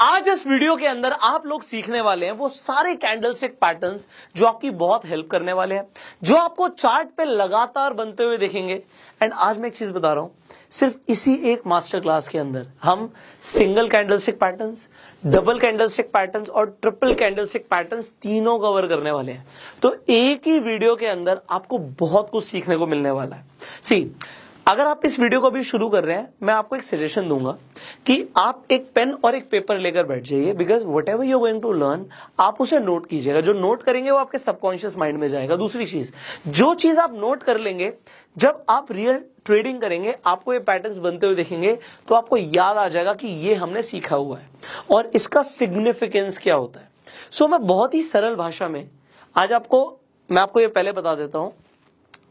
आज इस वीडियो के अंदर आप लोग सीखने वाले हैं वो सारे कैंडलस्टिक पैटर्न्स जो आपकी बहुत हेल्प करने वाले हैं, जो आपको चार्ट पे लगातार बनते हुए दिखेंगे। एंड आज मैं एक चीज बता रहा हूं, सिर्फ इसी एक मास्टर क्लास के अंदर हम single candlestick patterns, double candlestick patterns और ट्रिपल कैंडलस्टिक पैटर्न्स तीनों कवर करने वाले हैं। तो एक ही वीडियो के अंदर आपको बहुत कुछ सीखने को मिलने वाला है। सी, अगर आप इस वीडियो को अभी शुरू कर रहे हैं, मैं आपको एक सजेशन दूंगा कि आप एक पेन और एक पेपर लेकर बैठ जाइए, because whatever you going to learn आप उसे नोट कीजिएगा। जो नोट करेंगे वो आपके सबकॉन्शियस माइंड में जाएगा। दूसरी चीज, जो चीज आप नोट कर लेंगे, जब आप रियल ट्रेडिंग करेंगे आपको ये पैटर्न्स बनते हुए दिखेंगे तो आपको याद आ जाएगा कि ये हमने सीखा हुआ है और इसका सिग्निफिकेंस क्या होता है। सो मैं बहुत ही सरल भाषा में आज मैं आपको ये पहले बता देता हूं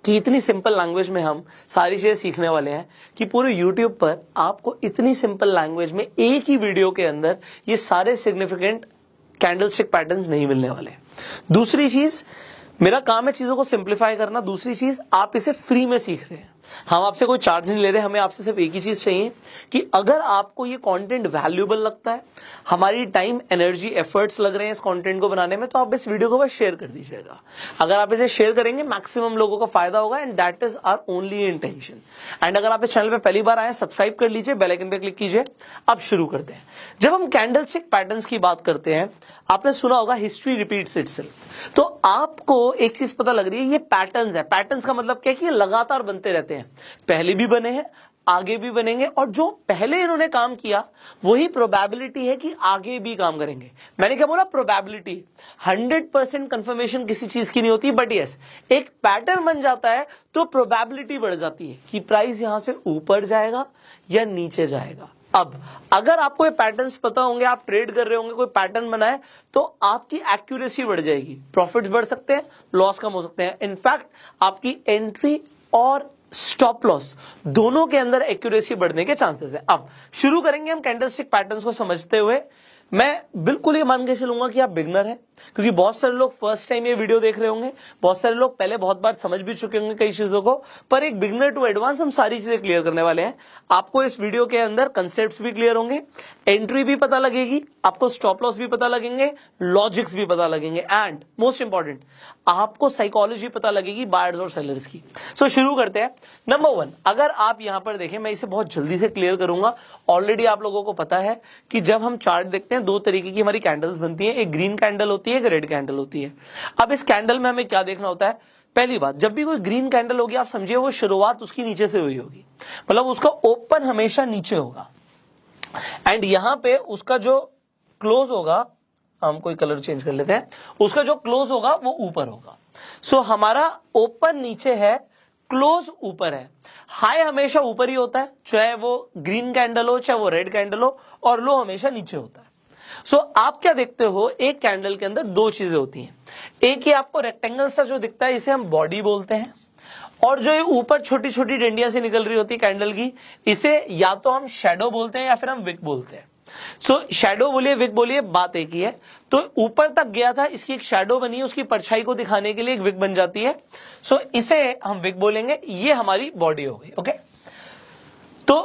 कि इतनी सिंपल लैंग्वेज में हम सारी चीजें सीखने वाले हैं कि पूरे YouTube पर आपको इतनी सिंपल लैंग्वेज में एक ही वीडियो के अंदर ये सारे सिग्निफिकेंट कैंडलस्टिक पैटर्न्स नहीं मिलने वाले। दूसरी चीज, मेरा काम है चीजों को सिंप्लीफाई करना। दूसरी चीज, आप इसे फ्री में सीख रहे हैं, हम आपसे कोई चार्ज नहीं ले रहे। हमें आपसे सिर्फ एक ही चीज चाहिए कि अगर आपको ये कंटेंट वैल्यूएबल लगता है, हमारी टाइम, एनर्जी, एफर्ट्स लग रहे हैं इस कंटेंट को बनाने में, तो आप इस वीडियो को बस शेयर कर दीजिएगा। अगर आप इसे शेयर करेंगे मैक्सिमम लोगों को फायदा होगा and that is our only intention. And अगर आप इस चैनल पे पहली बार आए, सब्सक्राइब कर लीजिए, बेल आइकन पे क्लिक कीजिए। अब शुरू करते हैं। जब हम कैंडलस्टिक पैटर्न्स की बात करते हैं, आपने सुना होगा हिस्ट्री रिपीट्स इटसेल्फ। तो आपको एक चीज पता लग रही है, ये पैटर्न्स है। पैटर्न्स का मतलब क्या है कि ये लगातार बनते रहते हैं। पहले भी बने हैं, आगे भी बनेंगे, और जो पहले इन्होंने काम किया वही प्रोबेबिलिटी है कि आगे भी काम करेंगे। मैंने क्या बोला? प्रोबेबिलिटी। 100% कंफर्मेशन किसी चीज की नहीं होती, बट यस, एक पैटर्न बन जाता है तो प्रोबेबिलिटी बढ़ जाती है कि प्राइस यहां से ऊपर जाएगा या नीचे जाएगा। अब अगर आपको ये पैटर्न्स पता होंगे, आप ट्रेड कर रहे होंगे, कोई पैटर्न बनाए, तो आपकी एक्यूरेसी बढ़ जाएगी, प्रॉफिट्स बढ़ सकते हैं, लॉस कम हो सकते हैं। इनफैक्ट आपकी एंट्री और स्टॉप लॉस दोनों के अंदर एक्यूरेसी बढ़ने के चांसेस है। अब शुरू करेंगे हम कैंडलस्टिक पैटर्न्स को समझते हुए। मैं बिल्कुल ये मान के चलूंगा कि आप बिगनर हैं, क्योंकि बहुत सारे लोग फर्स्ट टाइम ये वीडियो देख रहे होंगे, बहुत सारे लोग पहले बहुत बार समझ भी चुके होंगे कई चीजों को, पर एक बिगनर टू एडवांस हम सारी चीजें क्लियर करने वाले हैं। आपको इस वीडियो के अंदर कंसेप्ट्स भी क्लियर होंगे, एंट्री भी पता लगेगी, आपको स्टॉप लॉस भी पता लगेंगे, लॉजिक्स भी पता लगेंगे, एंड मोस्ट इंपॉर्टेंट आपको साइकोलॉजी पता लगेगी बायर्स और सेलर्स की। सो शुरू करते हैं। नंबर 1, अगर आप यहां पर देखें, मैं इसे बहुत जल्दी से क्लियर करूंगा। ऑलरेडी आप लोगों को पता है कि जब हम चार्ट देखते हैं, दो तरीके की हमारी कैंडल्स बनती है, एक ग्रीन कैंडल होती है, एक रेड कैंडल होती है। अब इस कैंडल में हमें क्या देखना होता है? पहली बात, जब भी कोई ग्रीन कैंडल होगी, आप समझिए वो शुरुआत उसकी नीचे से हुई होगी, मतलब उसका ओपन हमेशा नीचे होगा, एंड यहां पे उसका जो क्लोज होगा, हम कोई कलर चेंज कर लेते हैं, उसका जो क्लोज होगा वो ऊपर होगा। सो हमारा ओपन नीचे है, क्लोज ऊपर है। हाई हमेशा ऊपर ही होता है, चाहे वो ग्रीन कैंडल हो चाहे वो रेड कैंडल हो, और लो हमेशा नीचे होता है। सो आप क्या देखते हो, एक कैंडल के अंदर दो चीजें होती हैं। एक ही आपको रेक्टेंगल सा जो दिखता है, इसे हम बॉडी बोलते हैं, और जो ये ऊपर छोटी छोटी डंडियां से निकल रही होती है कैंडल की, इसे या तो हम शैडो बोलते हैं या फिर हम विक बोलते हैं। सो शैडो बोलिए, विक बोलिए, बात एक ही है। तो ऊपर तक गया था, इसकी एक शैडो बनी है, उसकी परछाई को दिखाने के लिए एक विक बन जाती है। सो इसे हम विक बोलेंगे, ये हमारी बॉडी हो गई। ओके, तो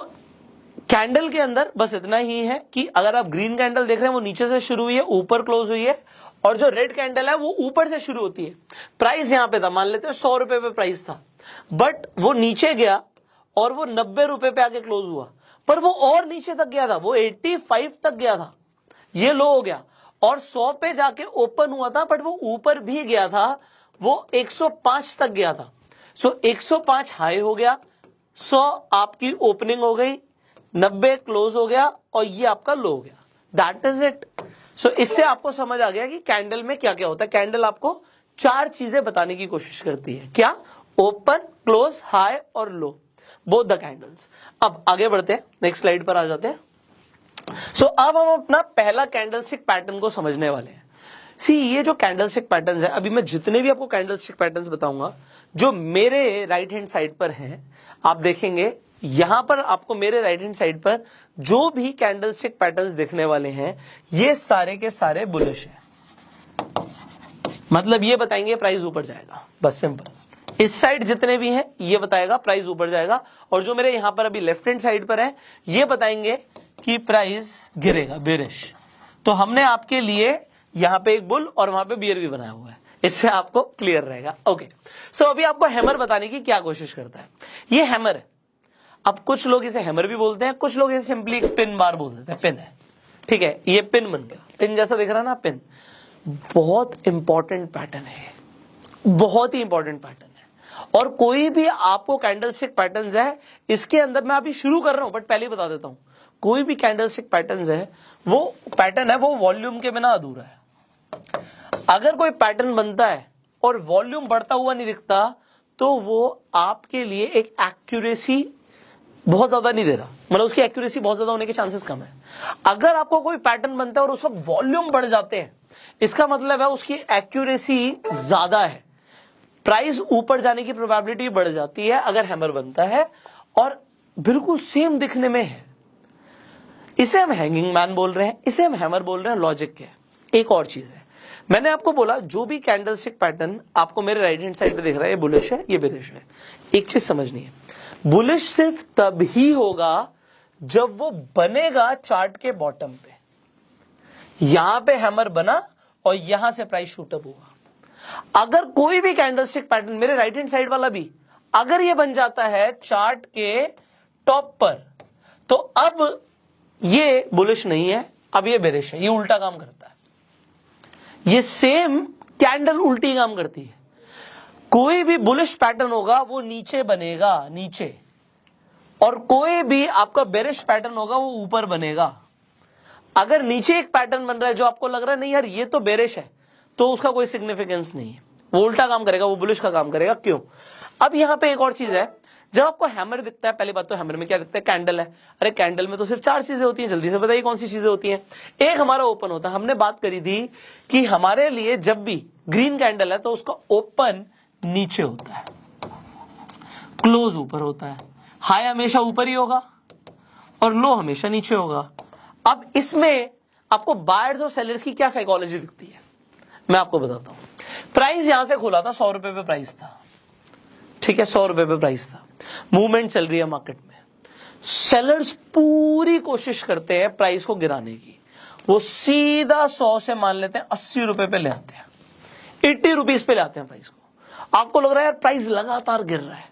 कैंडल के अंदर बस इतना ही है कि अगर आप ग्रीन कैंडल देख रहे हैं, वो नीचे से शुरू हुई है, ऊपर क्लोज हुई है, और जो रेड कैंडल है वो ऊपर से शुरू होती है। प्राइस यहां पे था, मान लेते हैं 100 रुपए पे प्राइस था, बट वो नीचे गया और वो 90 रुपए पे आके क्लोज हुआ, पर वो और नीचे तक गया था, वो 85 तक गया था, ये लो हो गया, और 100 पे जाके ओपन हुआ था, बट वो ऊपर भी गया था, वो 105 तक गया था। सो 105 हाई हो गया, 100 आपकी ओपनिंग हो गई, 90 क्लोज हो गया, और ये आपका लो हो गया। That is it. सो इससे आपको समझ आ गया कि कैंडल में क्या क्या होता है। कैंडल आपको 4 चीजें बताने की कोशिश करती है। क्या? ओपन, क्लोज, हाई और लो, बोथ द कैंडल्स। अब आगे बढ़ते हैं, नेक्स्ट स्लाइड पर आ जाते हैं। सो अब हम अपना पहला कैंडलस्टिक पैटर्न को समझने वाले हैं। सी, ये जो कैंडलस्टिक पैटर्न्स है, अभी मैं जितने भी आपको कैंडलस्टिक पैटर्न्स बताऊंगा, जो मेरे राइट हैंड साइड पर हैं, आप देखेंगे यहां पर आपको मेरे राइट हैंड साइड पर जो भी कैंडलस्टिक पैटर्न्स दिखने वाले हैं, ये सारे के सारे बुलिश हैं। मतलब ये बताएंगे प्राइस ऊपर जाएगा, बस सिंपल। इस साइड जितने भी हैं ये बताएगा प्राइस ऊपर जाएगा, और जो मेरे यहां पर अभी लेफ्ट हैंड साइड पर है, ये बताएंगे कि प्राइस गिरेगा, बेरिश, तो हमने आपके लिए यहां पे एक बुल और वहां पे बियर भी बनाया हुआ है, इससे आपको क्लियर रहेगा। ओके, सो अभी आपको हैमर बताने की क्या कोशिश करता है। ये हैमर है। अब कुछ लोग इसे हैमर भी बोलते हैं, कुछ लोग इसे सिंपली पिन बार बोल देते हैं। पिन है, ठीक है, ये पिन बन गया, पिन जैसा दिख रहा है ना, पिन। बहुत इंपॉर्टेंट पैटर्न है, बहुत ही इंपॉर्टेंट पैटर्न है। और कोई भी आपको कैंडलस्टिक पैटर्न्स है, इसके अंदर मैं अभी शुरू कर रहा हूं बट पहले ही बता देता हूं, कोई भी कैंडलस्टिक पैटर्न्स है, वो पैटर्न है, वो वॉल्यूम के बिना अधूरा है। अगर कोई पैटर्न बनता है और वॉल्यूम बढ़ता हुआ नहीं दिखता, तो वो आपके लिए एक एक्यूरेसी बहुत ज्यादा नहीं दे रहा, मतलब उसकी एक्यूरेसी बहुत ज्यादा होने के चांसेस कम है। अगर आपको कोई पैटर्न बनता है और उस वक्त वॉल्यूम बढ़ जाते हैं, इसका मतलब है उसकी एक्यूरेसी ज्यादा है, प्राइस ऊपर जाने की प्रोबेबिलिटी बढ़ जाती है अगर हैमर बनता है और बिल्कुल सेम दिखने में है। इसे हम हैंगिंग मैन बोल रहे हैं, इसे हम हैमर बोल रहे हैं, लॉजिक क्या है। एक और चीज है, मैंने आपको बोला जो भी कैंडलस्टिक पैटर्न आपको मेरे राइट हैंड साइड पे दिख रहा है, ये बुलिश है, ये बेरिश है। एक चीज समझनी है, बुलिश सिर्फ तब ही होगा जब वो बनेगा चार्ट के बॉटम पे। यहां पे हैमर बना और यहां से प्राइस शूटअप हुआ। अगर कोई भी कैंडलस्टिक पैटर्न, मेरे राइट हैंड साइड वाला भी, अगर ये बन जाता है चार्ट के टॉप पर, तो अब ये बुलिश नहीं है, अब ये बेरिश है, ये उल्टा काम करता है। ये सेम कैंडल उल्टी काम करती है। कोई भी बुलिश पैटर्न होगा वो नीचे बनेगा, नीचे, और कोई भी आपका बेरिश पैटर्न होगा वो ऊपर बनेगा। अगर नीचे एक पैटर्न बन रहा है जो आपको लग रहा है नहीं यार ये तो बेरिश है, तो उसका कोई सिग्निफिकेंस नहीं है, वो उल्टा काम करेगा, वो बुलिश का काम करेगा। क्यों? अब यहां पे एक और चीज है, जब आपको हैमर दिखता है, पहली बात तो हैमर में क्या दिखता है, कैंडल है। अरे कैंडल में तो सिर्फ 4 चीजें होती हैं, जल्दी से बताइए कौन सी चीजें होती हैं। एक हमारा ओपन होता है, हमने बात करी थी कि हमारे लिए जब भी ग्रीन कैंडल है तो उसका ओपन नीचे होता है, क्लोज ऊपर होता है, हाई हमेशा ऊपर ही होगा और लो हमेशा नीचे होगा। अब इसमें आपको बायर्स और सेलर्स की क्या साइकोलॉजी दिखती है, मैं आपको बताता हूं। प्राइस यहां से खुला था, 100 रुपए पे प्राइस था, ठीक है, 100 रुपए पे प्राइस था, मूवमेंट चल रही है मार्केट में। सेलर्स पूरी कोशिश करते हैं प्राइस को गिराने की, वो सीधा 100 से मान लेते हैं 80 रुपए पे ले आते हैं, 80 रुपीज पे ले आते हैं प्राइस को। आपको लग रहा है यार प्राइस लगातार गिर रहा है,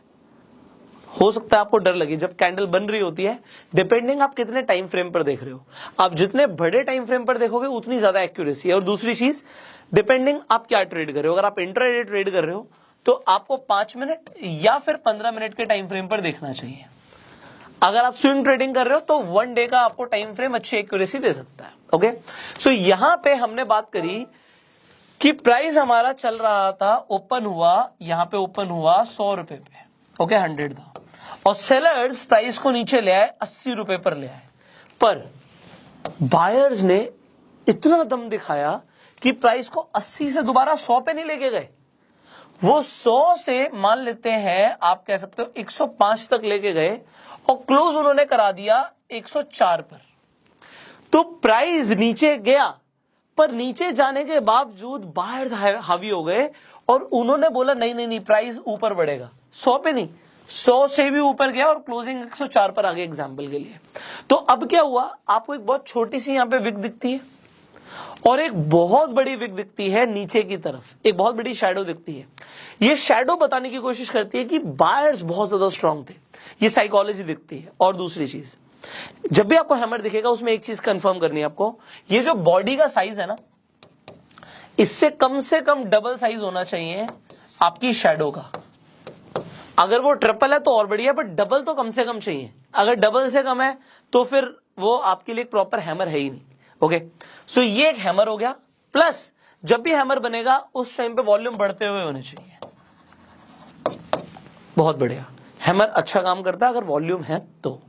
हो सकता है आपको डर लगे। जब कैंडल बन रही होती है, डिपेंडिंग आप कितने टाइम फ्रेम पर देख रहे हो, आप जितने बड़े टाइम फ्रेम पर देखोगे उतनी ज्यादा एक्यूरेसी है। और दूसरी चीज, डिपेंडिंग आप क्या ट्रेड कर रहे हो, अगर आप इंट्राडे ट्रेड कर रहे हो तो आपको 5 मिनट या फिर 15 मिनट के टाइम फ्रेम पर देखना चाहिए। अगर आप स्विंग ट्रेडिंग कर रहे हो तो 1 डे का आपको टाइम फ्रेम अच्छी एक्यूरेसी दे सकता है। ओके, सो यहां पे हमने बात करी कि प्राइस हमारा चल रहा था, ओपन हुआ, यहां पे ओपन हुआ 100 रुपए पे, ओके, 100 था, और सेलर्स प्राइस को नीचे ले आए, 80 रुपए पर ले आए। पर बायर्स ने इतना दम दिखाया कि प्राइस को 80 से दोबारा 100 पे नहीं लेके गए, वो 100 से मान लेते हैं, आप कह सकते हो 105 तक लेके गए और क्लोज उन्होंने करा दिया 104 पर। तो प्राइस नीचे गया, पर नीचे जाने के बावजूद बायर्स हावी हो गए और उन्होंने बोला नहीं नहीं नहीं, प्राइस ऊपर बढ़ेगा, 100 पे नहीं, 100 से भी ऊपर गया और क्लोजिंग 104 पर आ गया एग्जाम्पल के लिए। तो अब क्या हुआ, आपको एक बहुत छोटी सी यहां पे विक दिखती है और एक बहुत बड़ी विक दिखती है नीचे की तरफ, एक बहुत बड़ी शैडो दिखती है। ये शैडो बताने की कोशिश करती है कि बायर्स बहुत ज्यादा स्ट्रांग थे, ये साइकोलॉजी दिखती है। और दूसरी चीज, जब भी आपको हैमर दिखेगा उसमें एक चीज कंफर्म करनी है आपको, ये जो बॉडी का साइज है ना, इससे कम से कम डबल साइज होना चाहिए आपकी शैडो का। अगर वो ट्रिपल है तो और बढ़िया, बट डबल तो कम से कम चाहिए। अगर डबल से कम है तो फिर वो आपके लिए प्रॉपर हैमर है ही नहीं। ओके, सो ये एक हैमर हो गया। प्लस जब भी हैमर बनेगा उस टाइम पे वॉल्यूम बढ़ते हुए होने चाहिए। बहुत बढ़िया, हैमर अच्छा काम करता है अगर वॉल्यूम है तो,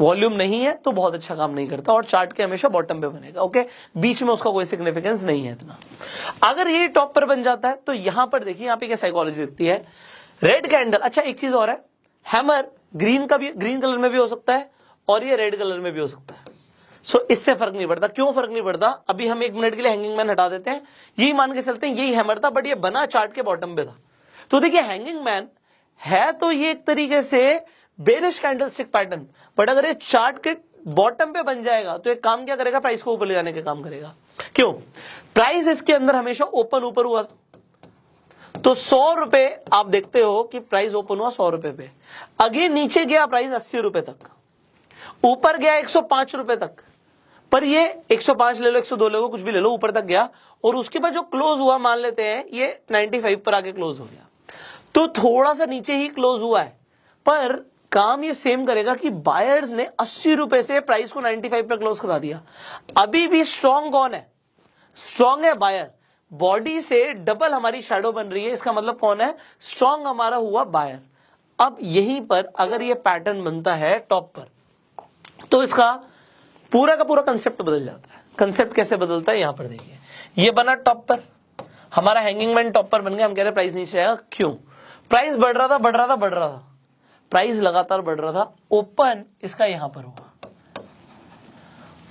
वॉल्यूम नहीं है तो बहुत अच्छा काम नहीं करता और चार्ट के हमेशा बॉटम पे बनेगा। ओके, बीच में उसका कोई सिग्निफिकेंस नहीं है इतना। अगर ये टॉप पर बन जाता है तो यहां पर देखिए, यहां पे क्या साइकोलॉजी दिखती है, रेड कैंडल। अच्छा, एक चीज और है, हैमर ग्रीन का भी, ग्रीन कलर में भी हो सकता है और ये रेड कलर में भी हो सकता है। सो इससे फर्क नहीं पड़ता। क्यों फर्क नहीं पड़ता, अभी हम 1 मिनट के लिए हैंगिंग मैन हटा देते हैं, यही मान के चलते हैं यही हैमर था, बट ये बना चार्ट के बॉटम पे था। तो देखिए, हैंगिंग मैन है तो ये एक तरीके से बेरिश कैंडलस्टिक पैटर्न, बट अगर ये चार्ट के बॉटम पे बन जाएगा तो एक काम क्या करेगा, प्राइस को ऊपर ले जाने का काम करेगा। क्यों? प्राइस इसके अंदर हमेशा ओपन ऊपर हुआ तो 100 रुपए आप देखते हो कि प्राइस ओपन हुआ 100 रुपए पे, अगेन नीचे गया प्राइस 80 रुपए तक, ऊपर गया 105 रुपए तक, पर ये 105 ले लो 102 ले लो कुछ भी ले लो, ऊपर तक गया और उसके बाद जो क्लोज हुआ मान लेते हैं ये 95 पर आके क्लोज हो गया, तो थोड़ा सा नीचे ही क्लोज हुआ है, पर काम ये सेम करेगा कि बायर्स ने 80 रुपए से प्राइस को 95 पर क्लोज करा दिया। अभी भी स्ट्रॉन्ग कौन है? स्ट्रॉन्ग है बायर, बॉडी से डबल हमारी शैडो बन रही है, इसका मतलब कौन है? स्ट्रॉन्ग हमारा हुआ बायर। अब यहीं पर अगर ये पैटर्न बनता है टॉप पर तो इसका पूरा का पूरा कंसेप्ट बदल जाता है। कंसेप्ट कैसे बदलता है यहां पर देखिए, ये बना टॉप पर, हमारा हैंगिंग मैन टॉप पर बन गया, हम कह रहे प्राइस नीचे आएगा, क्यों? प्राइस बढ़ रहा था बढ़ रहा था बढ़ रहा था, प्राइस लगातार बढ़ रहा था, ओपन इसका यहां पर हुआ,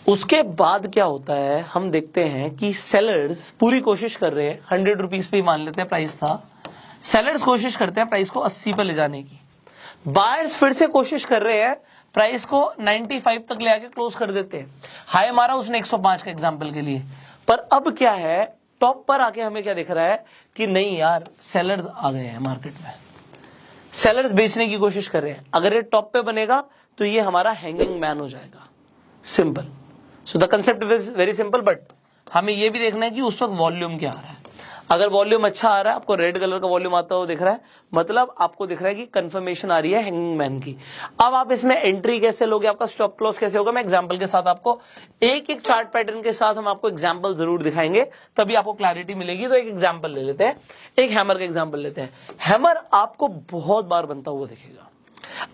उसके बाद क्या होता है हम देखते हैं कि सेलर्स पूरी कोशिश कर रहे हैं, 100 रुपीज पे मान लेते हैं प्राइस था, सेलर्स कोशिश करते हैं प्राइस को 80 पे ले जाने की, बायर्स फिर से कोशिश कर रहे हैं प्राइस को 95 तक ले आके क्लोज कर देते हैं, हाई मारा उसने 105 का एग्जांपल के लिए, पर अब क्या है टॉप पर आके हमें क्या दिख रहा है कि नहीं यार सेलर्स आ गए हैं मार्केट में, सेलर्स बेचने की कोशिश कर रहे हैं, अगर ये टॉप पे बनेगा तो ये हमारा हैंगिंग मैन हो जाएगा, simple. So the concept is very simple, but हमें ये भी देखना है कि उस वक्त वॉल्यूम क्या आ रहा है। अगर वॉल्यूम अच्छा आ रहा है, आपको रेड कलर का वॉल्यूम आता हुआ दिख रहा है, मतलब आपको दिख रहा है कि कंफर्मेशन आ रही है हैंगिंग मैन की। अब आप इसमें एंट्री कैसे लोगे, आपका स्टॉप क्लोज कैसे होगा, मैं एग्जांपल के साथ आपको एक एक चार्ट पैटर्न के साथ हम आपको एग्जांपल जरूर दिखाएंगे, तभी आपको क्लैरिटी मिलेगी। तो एक एग्जांपल ले लेते हैं, एक हैमर का एग्जांपल लेते हैं। हैमर आपको बहुत बार बनता हुआ दिखेगा।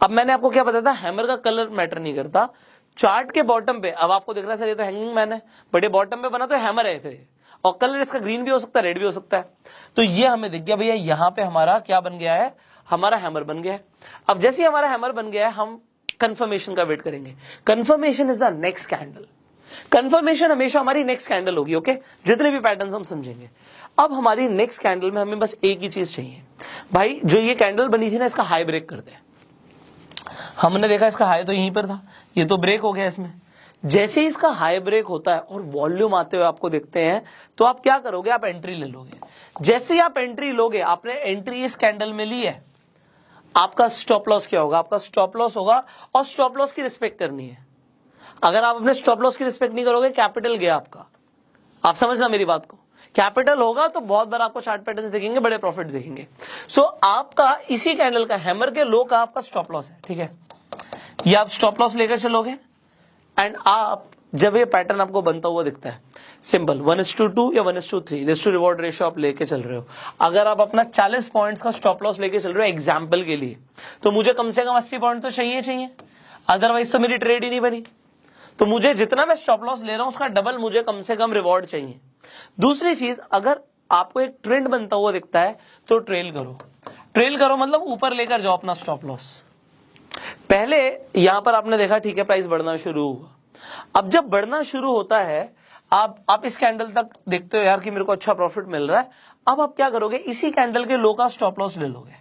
अब मैंने आपको क्या बताया था, हैमर का कलर मैटर नहीं करता, चार्ट के बॉटम पे अब आपको दिख रहा है सर ये तो हैंगिंग मैन है, बट ये बॉटम पे बना तो हैमर है, फिर और कलर इसका ग्रीन भी हो सकता है रेड भी हो सकता है, तो ये हमें दिख गया भैया यहां पे हमारा क्या बन गया है, हमारा हैमर बन गया है। अब जैसे ही हमारा हैमर बन गया है हम कंफर्मेशन का वेट करेंगे, confirmation is the next candle, confirmation हमेशा हमारी नेक्स्ट कैंडल होगी, ओके, जितने भी पैटर्न्स हम समझेंगे। अब हमारी नेक्स्ट कैंडल में हमें बस एक ही चीज चाहिए, भाई जो ये कैंडल बनी थी ना इसका हाई ब्रेक कर दे। हमने देखा इसका हाई तो यहीं पर था, ये तो ब्रेक हो गया इसमें, जैसे ही इसका हाई ब्रेक होता है और वॉल्यूम आते हुए आपको देखते हैं तो आप क्या करोगे, आप एंट्री ले लोगे। जैसे ही आप एंट्री लोगे, आपने एंट्री इस कैंडल में ली है, आपका स्टॉप लॉस क्या होगा, आपका स्टॉप लॉस होगा, और स्टॉप लॉस की रिस्पेक्ट करनी है। अगर आप अपने स्टॉप लॉस की रिस्पेक्ट नहीं करोगे, कैपिटल गया आपका, आप समझना मेरी बात को, कैपिटल होगा तो बहुत बार आपको चार्ट पैटर्न देखेंगे, बड़े प्रॉफिट देखेंगे। सो आपका इसी कैंडल का हैमर के लो का आपका स्टॉप लॉस है, ठीक है, ये आप स्टॉप लॉस लेकर चलोगे एंड आप जब ये पैटर्न आपको बनता हुआ दिखता है, सिंपल 1:2 या 1:3 रिस्क टू रिवॉर्ड रेशियो आप लेके चल रहे हो, अगर आप अपना 40 पॉइंट्स का स्टॉप लॉस लेके चल रहे हो एग्जांपल के लिए, तो मुझे कम से कम 80 पॉइंट तो चाहिए, अदरवाइज तो मेरी ट्रेड ही नहीं बनी। तो मुझे जितना मैं स्टॉप लॉस ले रहा हूं उसका डबल मुझे कम से कम रिवॉर्ड चाहिए। दूसरी चीज, अगर आपको एक ट्रेंड बनता हुआ दिखता है तो ट्रेल करो मतलब ऊपर लेकर जाओ अपना स्टॉप लॉस। पहले यहां पर आपने देखा ठीक है प्राइस बढ़ना शुरू हुआ, अब जब बढ़ना शुरू होता है आप इस कैंडल तक देखते हो यार कि मेरे को अच्छा प्रॉफिट मिल रहा है, अब आप क्या करोगे, इसी कैंडल के लो का स्टॉप लॉस ले लोगे।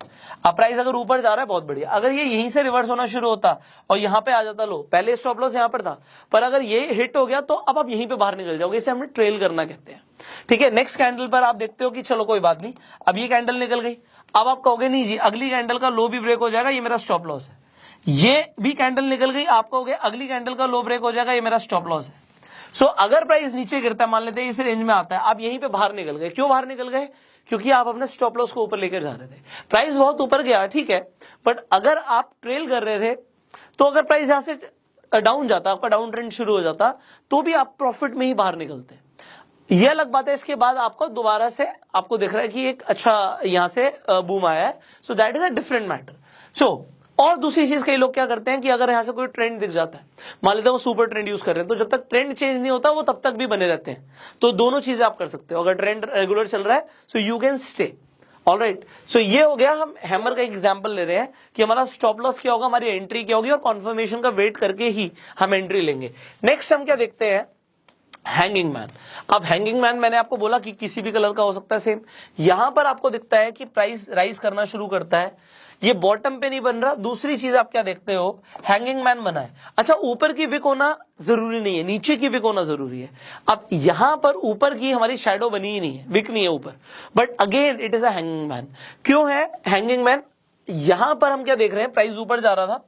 अब प्राइस अगर ऊपर जा रहा है बहुत बढ़िया, अगर ये यहीं से रिवर्स होना शुरू होता और यहां पे आ जाता लो, पहले स्टॉप लॉस यहां पर था, पर अगर ये हिट हो गया तो अब आप यहीं पे बाहर निकल जाओगे, इसे हमने ट्रेल करना कहते हैं, ठीक है। नेक्स्ट कैंडल पर आप देखते हो कि चलो कोई बात नहीं, अब ये कैंडल निकल गई, अब आप कहोगे नहीं जी अगली कैंडल का लो भी ब्रेक हो जाएगा, ये मेरा स्टॉप लॉस है, ये भी कैंडल निकल गई, आप कहोगे अगली कैंडल का लो ब्रेक हो जाएगा, ये मेरा स्टॉप लॉस है। सो अगर प्राइस नीचे गिरता है, मान लेते हैं इस रेंज में आता है, आप यहीं पे बाहर निकल गए। क्यों बाहर निकल गए, क्योंकि आप अपने स्टॉप लॉस को ऊपर लेकर जा रहे थे, प्राइस बहुत ऊपर गया ठीक है, बट अगर आप ट्रेल कर रहे थे तो अगर प्राइस यहां से डाउन जाता, आपका डाउन ट्रेंड शुरू हो जाता, तो भी आप प्रॉफिट में ही बाहर निकलते। यह अलग बात है, इसके बाद आपको दोबारा से आपको दिख रहा है कि एक अच्छा यहां से बूम आया है, so that is a different matter. So और दूसरी चीज कई लोग क्या करते हैं कि अगर यहां से कोई ट्रेंड दिख जाता है, मान लेते हैं वो सुपर ट्रेंड यूज कर रहे हैं, तो जब तक ट्रेंड चेंज नहीं होता वो तब तक भी बने रहते हैं। तो दोनों चीजें आप कर सकते हो, अगर ट्रेंड रेगुलर चल रहा है so you can stay, alright. So ये हो गया, हम हैमर का एग्जांपल ले रहे हैं कि हमारा स्टॉप लॉस क्या होगा, हमारी एंट्री क्या होगी, और कॉन्फर्मेशन का वेट करके ही हम एंट्री लेंगे। नेक्स्ट हम क्या देखते हैं, हैंगिंग मैन। अब हैंगिंग मैन मैंने आपको बोला कि किसी भी कलर का हो सकता है सेम। यहां पर आपको दिखता है कि प्राइस राइज करना शुरू करता है, ये बॉटम पे नहीं बन रहा। दूसरी चीज आप क्या देखते हो, हैंगिंग मैन बना है। अच्छा, ऊपर की विक होना जरूरी नहीं है, नीचे की विक होना जरूरी है। अब यहां पर ऊपर की हमारी शैडो बनी ही नहीं है, विक नहीं है ऊपर, but again it is a hanging man. क्यों है हैंगिंग मैन? यहां पर हम क्या देख रहे हैं, प्राइस ऊपर जा रहा था,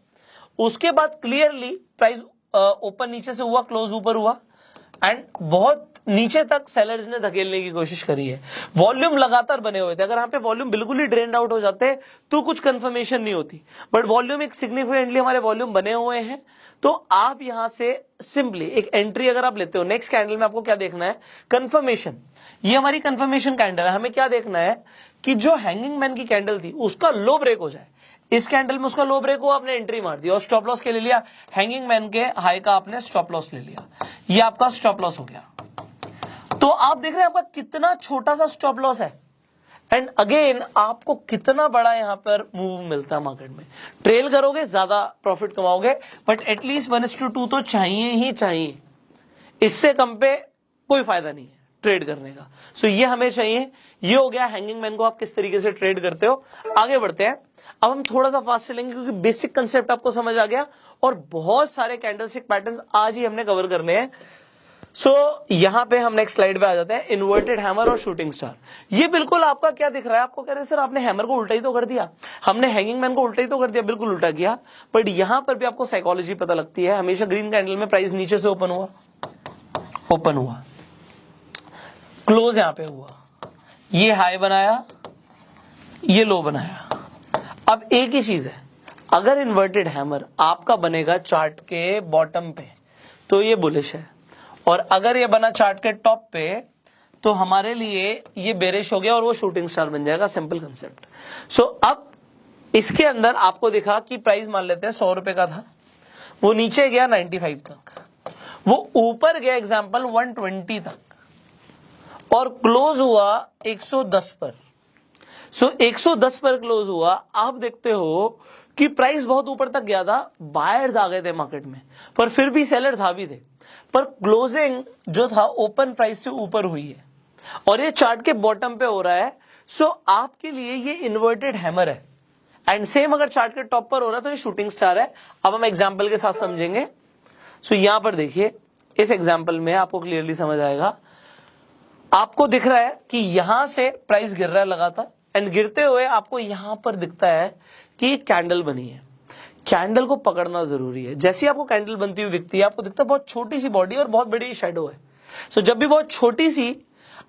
उसके बाद क्लियरली प्राइस ओपन नीचे से हुआ, क्लोज ऊपर हुआ, एंड बहुत नीचे तक सेलर्स ने धकेलने की कोशिश करी है। वॉल्यूम लगातार बने हुए थे, अगर यहाँ पे वॉल्यूम बिल्कुल ही ड्रेन्ड आउट हो जाते तो कुछ कंफर्मेशन नहीं होती, बट वॉल्यूम एक सिग्निफिकेंटली हमारे वॉल्यूम बने हुए हैं। तो आप यहां से सिंपली एक एंट्री अगर आप लेते हो, नेक्स्ट कैंडल में आपको क्या देखना है, कंफर्मेशन। ये हमारी कंफर्मेशन कैंडल है, हमें क्या देखना है कि जो हैंगिंग मैन की कैंडल थी उसका लो ब्रेक हो जाए। इस कैंडल में उसका लो ब्रेक हुआ, आपने एंट्री मार दी और स्टॉप लॉस के ले लिया, हैंगिंग मैन के हाई का आपने स्टॉप लॉस ले लिया, ये आपका स्टॉप लॉस हो गया। तो आप देख रहे हैं आपका कितना छोटा सा स्टॉप लॉस है, एंड अगेन आपको कितना बड़ा यहां पर मूव मिलता है मार्केट में। ट्रेल करोगे ज्यादा प्रॉफिट कमाओगे, बट एटलीस्ट 1:2 तो चाहिए ही चाहिए, इससे कम पे कोई फायदा नहीं है ट्रेड करने का। सो ये हमें चाहिए। ये हो गया हैंगिंग मैन को आप किस तरीके से ट्रेड करते हो। आगे बढ़ते हैं, अब हम थोड़ा सा फास्ट चलेंगे क्योंकि बेसिक कंसेप्ट आपको समझ आ गया और बहुत सारे कैंडलस्टिक पैटर्न्स आज ही हमने कवर करने हैं। सो यहां पे हम नेक्स्ट स्लाइड पे आ जाते हैं, इन्वर्टेड हैमर और शूटिंग स्टार। ये बिल्कुल आपका क्या दिख रहा है, आपको कह रहे हैं सर आपने हैमर को उल्टा ही तो कर दिया, हमने हैंगिंग मैन को उल्टा ही तो कर दिया। बिल्कुल उल्टा किया, बट यहां पर भी आपको साइकोलॉजी पता लगती है। हमेशा ग्रीन कैंडल में प्राइस नीचे से ओपन हुआ, क्लोज यहां पे हुआ, ये हाई बनाया, ये लो बनाया। अब एक ही चीज है, अगर इन्वर्टेड हैमर आपका बनेगा चार्ट के बॉटम पे तो ये बुलिश है, और अगर ये बना चार्ट के टॉप पे तो हमारे लिए ये बेरिश हो गया और वो शूटिंग स्टार बन जाएगा। Simple concept. सो अब इसके अंदर आपको दिखा कि प्राइस मान लेते हैं 100 रुपए का था, वो नीचे गया 95 तक, वो ऊपर गया एग्जांपल 120 तक, और क्लोज हुआ 110 पर। सो 110 पर क्लोज हुआ। आप देखते हो कि प्राइस बहुत ऊपर तक गया था, बायर्स आ गए थे मार्केट में, पर फिर भी सेलर्स आ भी थे, पर क्लोजिंग जो था ओपन प्राइस से ऊपर हुई है और ये चार्ट के बॉटम पे हो रहा है। सो आपके लिए ये इन्वर्टेड हैमर है, एंड सेम अगर चार्ट के टॉप पर हो रहा है तो ये शूटिंग स्टार है। अब हम एग्जांपल के साथ समझेंगे। सो यहां पर देखिए, इस एग्जांपल में आपको क्लियरली समझ आएगा। आपको दिख रहा है कि यहां से प्राइस गिर रहा है लगातार, एंड गिरते हुए आपको यहां पर दिखता है कि एक कैंडल बनी है। कैंडल को पकड़ना जरूरी है। जैसे ही आपको कैंडल बनती हुई दिखती है, आपको दिखता है बहुत छोटी सी बॉडी और बहुत बड़ी शैडो है। सो जब भी बहुत छोटी सी,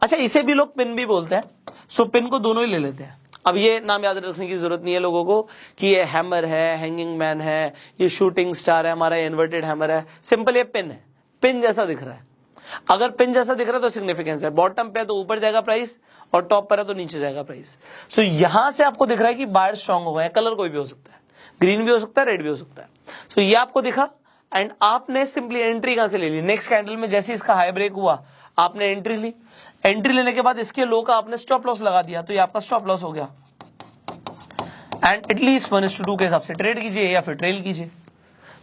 अच्छा इसे भी लोग पिन भी बोलते हैं, सो पिन को दोनों ही ले लेते हैं। अब ये नाम याद रखने की जरूरत नहीं है लोगों को कि ये हैमर है, हैंगिंग मैन है, ये शूटिंग स्टार है, हमारा इन्वर्टेड हैमर है। सिंपल ये पिन है, पिन जैसा दिख रहा है। अगर पिन जैसा दिख रहा है तो सिग्निफिकेंस है, बॉटम पे है तो ऊपर जाएगा प्राइस और टॉप पर है तो नीचे जाएगा प्राइस। सो यहां से आपको दिख रहा है कि बायर स्ट्रांग हो गए हैं। कलर कोई भी हो सकता है, ग्रीन भी हो सकता है, रेड भी हो सकता है। सो ये आपको दिखा, एंड आपने सिंपली एंट्री कहां से ले ली, नेक्स्ट कैंडल में जैसे इसका हाई ब्रेक हुआ आपने एंट्री ली। एंट्री लेने के बाद इसके लो का आपने स्टॉप लॉस लगा दिया, तो ये आपका स्टॉप लॉस हो गया, एंड एटलीस्ट 1:2 के हिसाब से ट्रेड कीजिए या फिर ट्रेल कीजिए।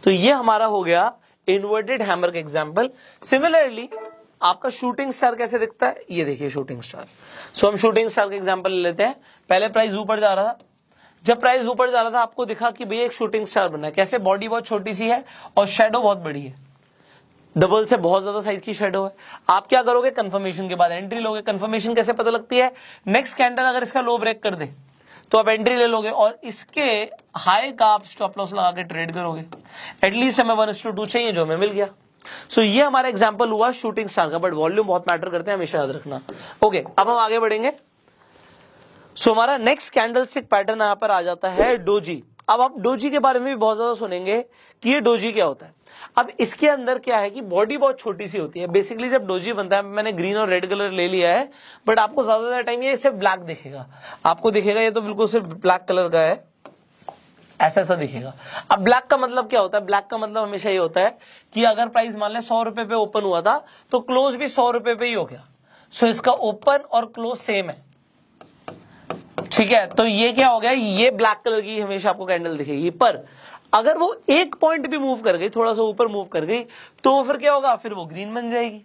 तो ये हमारा हो गया इन्वर्टेड हैमर का एग्जांपल। सिमिलरली आपका शूटिंग स्टार कैसे दिखता है, ये देखिए शूटिंग स्टार। सो हम शूटिंग स्टार का एग्जांपल ले लेते हैं। पहले प्राइस ऊपर जा रहा था, जब प्राइस ऊपर जा रहा था आपको दिखा कि भैया एक शूटिंग स्टार बना है। कैसे, बॉडी बहुत छोटी सी है और शेडो बहुत बड़ी है, डबल से बहुत ज्यादा साइज की शेडो है। आप क्या करोगे, कंफर्मेशन के बाद एंट्री लोगे। कंफर्मेशन कैसे पता लगती है, नेक्स्ट कैंडल अगर इसका लो ब्रेक कर दे तो आप एंट्री ले लोगे और इसके हाई का आप स्टॉप लॉस लगा के ट्रेड करोगे। एटलीस्ट हमें 1:2 चाहिए, जो हमें मिल गया। सो ये हमारा एग्जांपल हुआ शूटिंग स्टार का, बट वॉल्यूम बहुत मैटर करते हैं, हमेशा याद रखना। ओके, अब हम आगे बढ़ेंगे। सो हमारा नेक्स्ट कैंडलस्टिक पैटर्न यहां पर आ जाता है डोजी। अब आप डोजी के बारे में भी बहुत ज्यादा सुनेंगे कि ये डोजी क्या होता है। अब इसके अंदर क्या है कि बॉडी बहुत छोटी सी होती है। बेसिकली जब डोजी बनता है, मैंने ग्रीन और रेड कलर ले लिया है, बट आपको ज्यादातर टाइम ये सिर्फ ब्लैक दिखेगा। आपको दिखेगा ये तो बिल्कुल सिर्फ ब्लैक कलर का है, ऐसा दिखेगा। अब ब्लैक का मतलब क्या होता है, ब्लैक का मतलब हमेशा ये होता है कि अगर प्राइस मान ले 100 रुपए पे ओपन हुआ था तो क्लोज भी 100 रुपए पे ही हो गया। सो इसका ओपन और क्लोज सेम है, ठीक है। तो ये क्या हो गया, ये ब्लैक कलर की हमेशा आपको कैंडल दिखेगी। पर अगर वो एक पॉइंट भी मूव कर गई, थोड़ा सा ऊपर मूव कर गई, तो फिर क्या होगा, फिर वो ग्रीन बन जाएगी।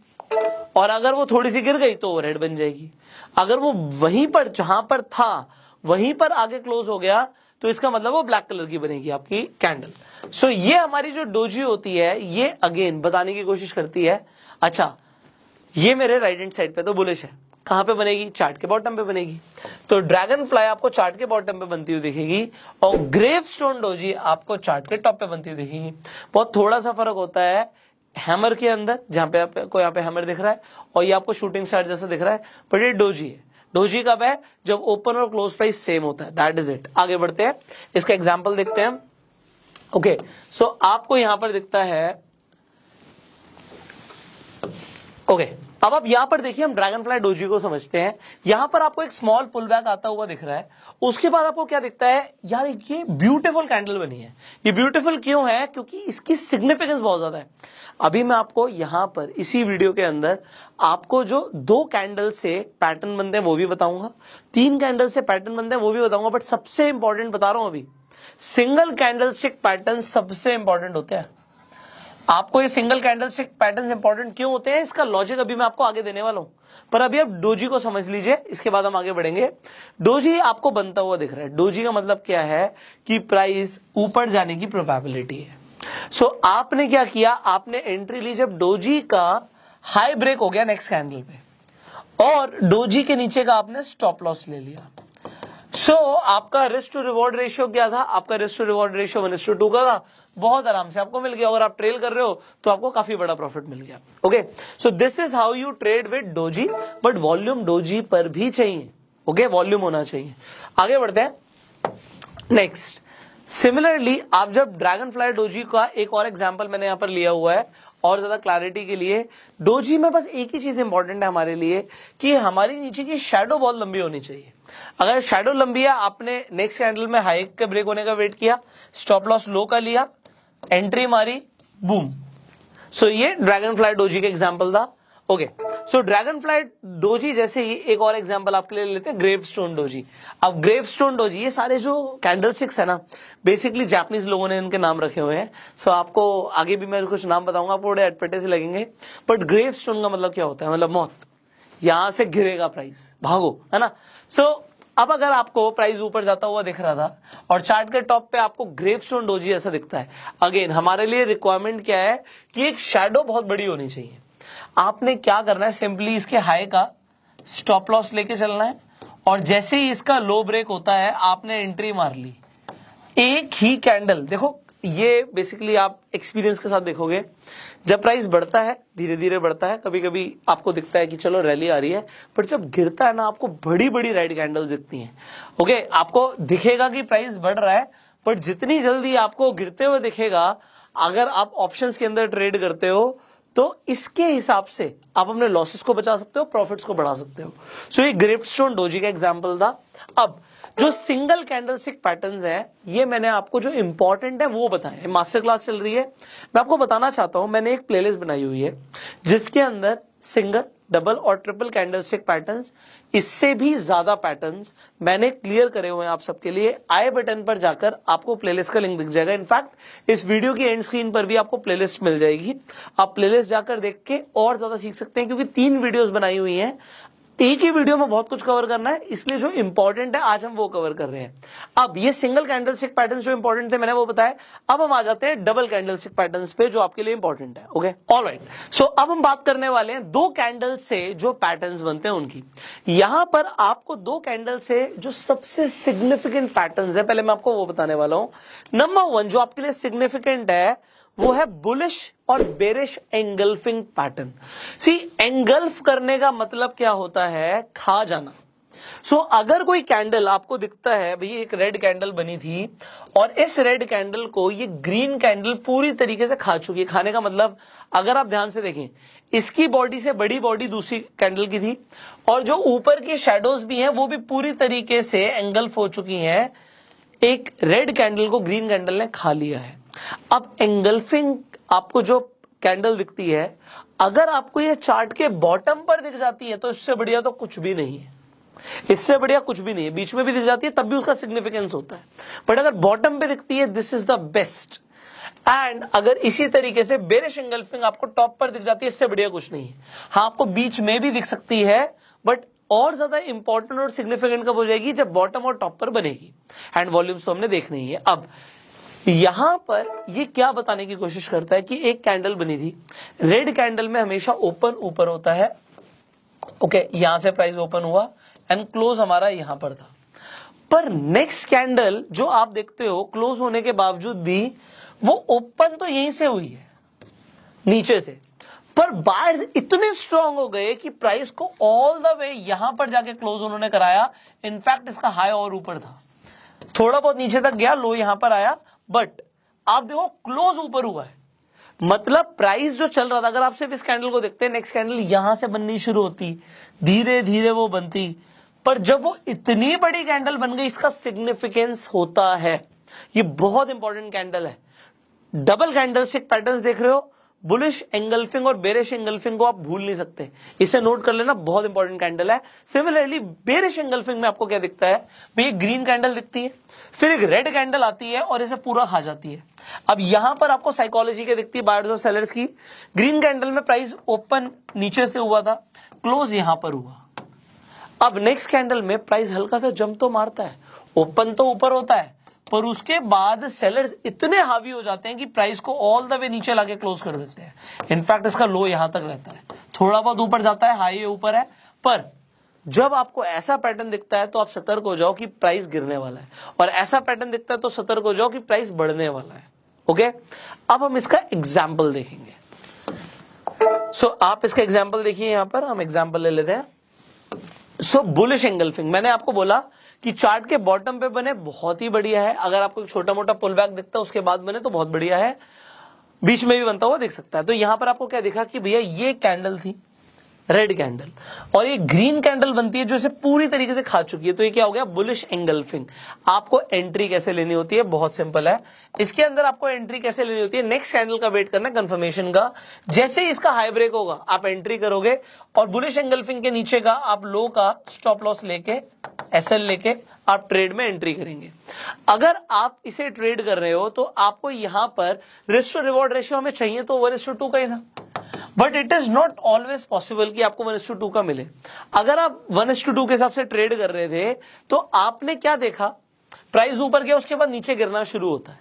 और अगर वो थोड़ी सी गिर गई तो वो रेड बन जाएगी। अगर वो वहीं पर जहां पर था वहीं पर आगे क्लोज हो गया तो इसका मतलब वो ब्लैक कलर की बनेगी आपकी कैंडल। सो ये हमारी जो डोजी होती है ये अगेन बताने की कोशिश करती है, अच्छा ये मेरे राइट हैंड साइड पे तो बुलिश है, कहां पे बनेगी, चार्ट के बॉटम पे बनेगी। तो ड्रैगन फ्लाई आपको चार्ट के बॉटम पे बनती हुई दिखेगी और ग्रेवस्टोन डोजी आपको चार्ट के टॉप पे बनती हुई दिखेगी। बहुत थोड़ा सा फर्क होता है हैमर के अंदर, जहां पे आपको यहाँ पे हैमर दिख रहा है और ये आपको शूटिंग स्टार जैसा दिख रहा है, पर ये डोजी है। डोजी कब है, जब ओपन और क्लोज प्राइस सेम होता है, दैट इज इट। आगे बढ़ते हैं, इसका एग्जांपल देखते हैं। ओके सो आपको यहां पर दिखता है, ओके अब आप यहां पर देखिए, हम ड्रैगन फ्लाई डोजी को समझते हैं। यहां पर आपको एक स्मॉल पुल बैक आता हुआ दिख रहा है, उसके बाद आपको क्या दिखता है, यार ये ब्यूटीफुल कैंडल बनी है। ये ब्यूटीफुल क्यों है, क्योंकि इसकी सिग्निफिकेंस बहुत ज्यादा है। अभी मैं आपको यहां पर इसी वीडियो के अंदर आपको जो 2 कैंडल से पैटर्न बनते हैं वो भी बताऊंगा, 3 कैंडल से पैटर्न बनते हैं वो भी बताऊंगा, बट सबसे इंपॉर्टेंट बता रहा हूं अभी, सिंगल कैंडलस्टिक पैटर्न सबसे इंपॉर्टेंट होते हैं। आपको ये सिंगल कैंडलस्टिक पैटर्न्स इंपॉर्टेंट क्यों होते हैं, इसका लॉजिक अभी मैं आपको आगे देने वाला हूं, पर अभी आप डोजी को समझ लीजिए, इसके बाद हम आगे बढ़ेंगे। डोजी आपको बनता हुआ दिख रहा है, डोजी का मतलब क्या है कि प्राइस ऊपर जाने की प्रोबेबिलिटी है। सो आपने क्या किया, आपने एंट्री ली जब डोजी का हाई ब्रेक हो गया नेक्स्ट कैंडल पे, और डोजी के नीचे का आपने स्टॉप लॉस ले लिया। सो आपका रिस्क टू रिवॉर्ड रेशियो क्या था, आपका रिस्क टू रिवॉर्ड रेशियो 1:2 का था, बहुत आराम से आपको मिल गया। अगर आप ट्रेल कर रहे हो तो आपको काफी बड़ा प्रॉफिट मिल गया। Okay so this is how you trade with doji, but volume doji पर भी चाहिए। ओके वॉल्यूम होना चाहिए। आगे बढ़ते हैं नेक्स्ट। सिमिलरली आप जब ड्रैगन फ्लाई डोजी का एक और एग्जांपल मैंने यहां पर लिया हुआ है और ज्यादा क्लैरिटी के लिए, डोजी में बस एक ही चीज इंपॉर्टेंट है हमारे लिए कि हमारी नीचे की शैडो बहुत लंबी होनी चाहिए। अगर शैडो लंबी है, आपने नेक्स्ट कैंडल में हाई के ब्रेक होने का वेट किया, स्टॉप लॉस लो का लिया, एंट्री मारी, बूम। सो ये ड्रैगन फ्लाई डोजी का एग्जांपल था। Okay so dragon fly doji जैसे ही एक और एग्जांपल आपके लिए लेते हैं, ग्रेवस्टोन डोजी। अब ग्रेवस्टोन डोजी, ये सारे जो कैंडलस्टिक्स है ना, बेसिकली जापानीज लोगों ने इनके नाम रखे हुए हैं। सो आपको आगे भी मैं कुछ नाम बताऊंगा, आपको बड़े अटपटे से लगेंगे, बट ग्रेवस्टोन का मतलब क्या होता है, मतलब मौत, यहां से गिरेगा प्राइस, भागो, है ना। सो अब अगर आपको प्राइस ऊपर जाता हुआ दिख रहा था और चार्ट के टॉप पे आपको ग्रेवस्टोन डोजी ऐसा दिखता है, अगेन हमारे लिए रिक्वायरमेंट क्या है कि एक शैडो बहुत बड़ी होनी चाहिए। आपने क्या करना है, सिंपली इसके हाई का स्टॉप लॉस लेके चलना है, और जैसे ही इसका लो ब्रेक होता है आपने एंट्री मार ली। एक ही कैंडल, देखो ये बेसिकली आप एक्सपीरियंस के साथ देखोगे, जब प्राइस बढ़ता है धीरे धीरे बढ़ता है, कभी कभी आपको दिखता है कि चलो रैली आ रही है, पर जब गिरता है ना आपको बड़ी बड़ी रेड कैंडल्स दिखती हैं। ओके आपको दिखेगा कि प्राइस बढ़ रहा है, पर जितनी जल्दी आपको गिरते हुए दिखेगा, अगर आप ऑप्शंस के अंदर ट्रेड करते हो तो इसके हिसाब से आप अपने लॉसेस को बचा सकते हो, प्रॉफिट्स को बढ़ा सकते हो। सो ये ग्रेवस्टोन डोजी का एग्जांपल था। अब जो सिंगल कैंडलस्टिक पैटर्न्स हैं, ये मैंने आपको जो इंपॉर्टेंट है वो बताया। मास्टर क्लास चल रही है, मैं आपको बताना चाहता हूं, मैंने एक प्लेलिस्ट बनाई हुई है जिसके अंदर सिंगल, डबल और ट्रिपल कैंडलस्टिक पैटर्न्स, इससे भी ज्यादा पैटर्न्स मैंने क्लियर करे हुए हैं आप सबके लिए। आई बटन पर जाकर आपको प्लेलिस्ट का लिंक दिख जाएगा। इनफैक्ट इस वीडियो की एंड स्क्रीन पर भी आपको प्लेलिस्ट मिल जाएगी, आप प्लेलिस्ट जाकर देख के और ज्यादा सीख सकते हैं, क्योंकि 3 वीडियोस बनाई हुई हैं। एक ही वीडियो में बहुत कुछ कवर करना है, इसलिए जो इंपॉर्टेंट है आज हम वो कवर कर रहे हैं। अब ये सिंगल कैंडलस्टिक पैटर्न्स जो इंपॉर्टेंट थे मैंने वो बताया। अब हम आ जाते हैं डबल कैंडलस्टिक पैटर्न्स पे जो आपके लिए इंपॉर्टेंट है। ओके ऑलराइट, सो अब हम बात करने वाले हैं 2 कैंडल से जो पैटर्न्स बनते हैं उनकी। यहां पर आपको 2 कैंडल से जो सबसे सिग्निफिकेंट पैटर्न्स है, पहले मैं आपको वो बताने वाला हूं। नंबर 1 जो आपके लिए सिग्निफिकेंट है वो है बुलिश और बेरिश एंगल्फिंग पैटर्न। सी एंगल्फ करने का मतलब क्या होता है, खा जाना। सो अगर कोई कैंडल आपको दिखता है, भाई एक रेड कैंडल बनी थी और इस रेड कैंडल को ये ग्रीन कैंडल पूरी तरीके से खा चुकी है। खाने का मतलब, अगर आप ध्यान से देखें, इसकी बॉडी से बड़ी बॉडी दूसरी कैंडल की थी, और जो ऊपर की शेडोज भी हैं वो भी पूरी तरीके से एंगल्फ हो चुकी हैं। एक रेड कैंडल को ग्रीन कैंडल ने खा लिया है। अब एंगल्फिंग आपको जो कैंडल दिखती है, अगर आपको ये चार्ट के बॉटम पर दिख जाती है तो इससे बढ़िया तो कुछ भी नहीं है, इससे बढ़िया कुछ भी नहीं है। बीच में भी दिख जाती है तब भी उसका सिग्निफिकेंस होता है, बट अगर बॉटम पे दिखती है, this is the best. And अगर इसी तरीके से बेरिश एंगल्फिंग आपको टॉप पर दिख जाती है, इससे बढ़िया कुछ नहीं है। हाँ, आपको बीच में भी दिख सकती है, बट और ज्यादा इंपॉर्टेंट और सिग्निफिकेंट कब हो जाएगी, जब बॉटम और टॉप पर बनेगी। एंड वॉल्यूम्स तो हमने देखने ही है। अब यहां पर ये क्या बताने की कोशिश करता है कि एक कैंडल बनी थी, रेड कैंडल में हमेशा ओपन ऊपर होता है। ओके, यहां से प्राइस ओपन हुआ एंड क्लोज हमारा यहां पर था। पर नेक्स्ट कैंडल जो आप देखते हो, क्लोज होने के बावजूद भी वो ओपन तो यहीं से हुई है, नीचे से, पर बायर्स इतने स्ट्रांग हो गए कि प्राइस को ऑल द वे यहां पर जाके क्लोज उन्होंने कराया। इनफैक्ट इसका हाई और ऊपर था, थोड़ा बहुत नीचे तक गया, लो यहां पर आया, बट आप देखो क्लोज ऊपर हुआ है। मतलब प्राइस जो चल रहा था, अगर आप सिर्फ इस कैंडल को देखते हैं, नेक्स्ट कैंडल यहां से बननी शुरू होती, धीरे धीरे वो बनती, पर जब वो इतनी बड़ी कैंडल बन गई, इसका सिग्निफिकेंस होता है। ये बहुत इंपॉर्टेंट कैंडल है। डबल कैंडलस्टिक पैटर्न्स देख रहे हो, बुलिश एंगल्फिंग और बेरिश एंगल्फिंग को आप भूल नहीं सकते, इसे नोट कर लेना, बहुत इंपॉर्टेंट कैंडल है। सिमिलरली बेरिश एंगल्फिंग में आपको क्या दिखता है, भाई एक ग्रीन कैंडल दिखती है, फिर एक रेड कैंडल आती है और इसे पूरा खा जाती है। अब यहां पर आपको साइकोलॉजी क्या दिखती है, बायर्स और सेलर्स की। ग्रीन कैंडल में प्राइस ओपन नीचे से हुआ था, क्लोज यहां पर हुआ। अब नेक्स्ट कैंडल में प्राइस हल्का सा जंप तो मारता है, ओपन तो ऊपर होता है, पर उसके बाद सेलर्स इतने हावी हो जाते हैं कि प्राइस को ऑल द वे नीचे लाके क्लोज कर देते हैं। इनफैक्ट इसका लो यहां तक रहता है, थोड़ा बहुत ऊपर जाता है, हाई ऊपर है, पर जब आपको ऐसा पैटर्न दिखता है तो आप सतर्क हो जाओ कि प्राइस गिरने वाला है, और ऐसा पैटर्न दिखता है तो सतर्क हो जाओ कि प्राइस बढ़ने वाला है। ओके, अब हम इसका एग्जाम्पल देखेंगे। आप इसका एग्जाम्पल देखिए, यहां पर हम एग्जाम्पल ले लेते हैं। बुलिश एंगल्फिंग, मैंने आपको बोला कि चार्ट के बॉटम पे बने बहुत ही बढ़िया है, अगर आपको एक छोटा मोटा पुल बैक दिखता है उसके बाद बने तो बहुत बढ़िया है, बीच में भी बनता हुआ दिख सकता है। तो यहां पर आपको क्या दिखा कि भैया ये कैंडल थी, रेड कैंडल, और ये ग्रीन कैंडल बनती है जो इसे पूरी तरीके से खा चुकी है, तो ये क्या हो गया, बुलिश एंगल्फिंग। आपको एंट्री कैसे लेनी होती है, बहुत सिंपल है। इसके अंदर आपको एंट्री कैसे लेनी होती है, नेक्स्ट कैंडल का वेट करना, कंफर्मेशन का। जैसे ही इसका हाई ब्रेक होगा आप एंट्री करोगे, और बुलिश एंगल्फिंग के नीचे का आप लो का स्टॉप लॉस लेके, एसएल लेके आप ट्रेड में एंट्री करेंगे। अगर आप इसे ट्रेड कर रहे हो तो आपको यहां पर रिस्क टू रिवॉर्ड रेशियो हमें चाहिए तो 1:2 का ही था, but it is not always possible कि आपको 1:2 का मिले। अगर आप 1:2 के हिसाब से ट्रेड कर रहे थे तो आपने क्या देखा, प्राइस ऊपर गया, उसके बाद नीचे गिरना शुरू होता है।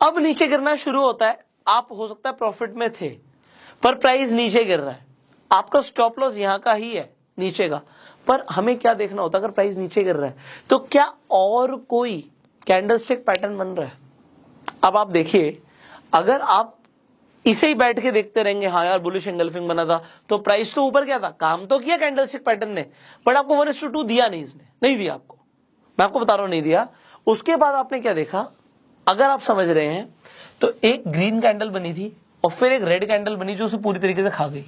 अब नीचे गिरना शुरू होता है, आप हो सकता है प्रॉफिट में थे, पर प्राइस नीचे गिर रहा है, आपका स्टॉप लॉस यहां का ही है, नीचे का। पर हमें क्या देखना होता है, अगर प्राइस नीचे गिर रहा है तो क्या और कोई कैंडलस्टिक पैटर्न बन रहा है। अब आप देखिए, अगर आप इसे ही बैठ के देखते रहेंगे, हाँ यार बुलिश एंगल्फिंग बना था तो प्राइस तो ऊपर गया था, काम तो किया कैंडलस्टिक पैटर्न ने, बट आपको 1:2 दिया नहीं, इसने नहीं दिया आपको, मैं आपको बता रहा हूं नहीं दिया। उसके बाद आपने क्या देखा, अगर आप समझ रहे हैं, तो एक ग्रीन कैंडल बनी थी और फिर एक रेड कैंडल बनी जो उसे पूरी तरीके से खा गई।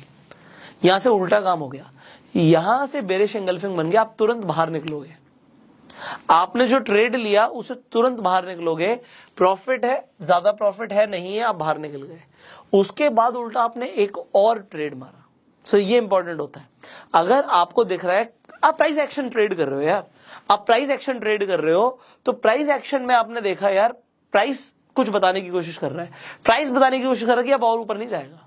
यहां से उल्टा काम हो गया, यहां से बेरिश एंगल्फिंग बन गया, आप तुरंत बाहर निकलोगे। आपने जो ट्रेड लिया उसे तुरंत बाहर निकलोगे, प्रॉफिट है, ज्यादा प्रॉफिट है नहीं है, आप बाहर निकल गए। उसके बाद उल्टा आपने एक और ट्रेड मारा। सो ये इंपॉर्टेंट होता है। अगर आपको दिख रहा है, आप प्राइस एक्शन ट्रेड कर रहे हो यार, आप प्राइस एक्शन ट्रेड कर रहे हो, तो प्राइस एक्शन में आपने देखा यार प्राइस कुछ बताने की कोशिश कर रहा है, प्राइस बताने की कोशिश कर रहा है कि अब और ऊपर नहीं जाएगा।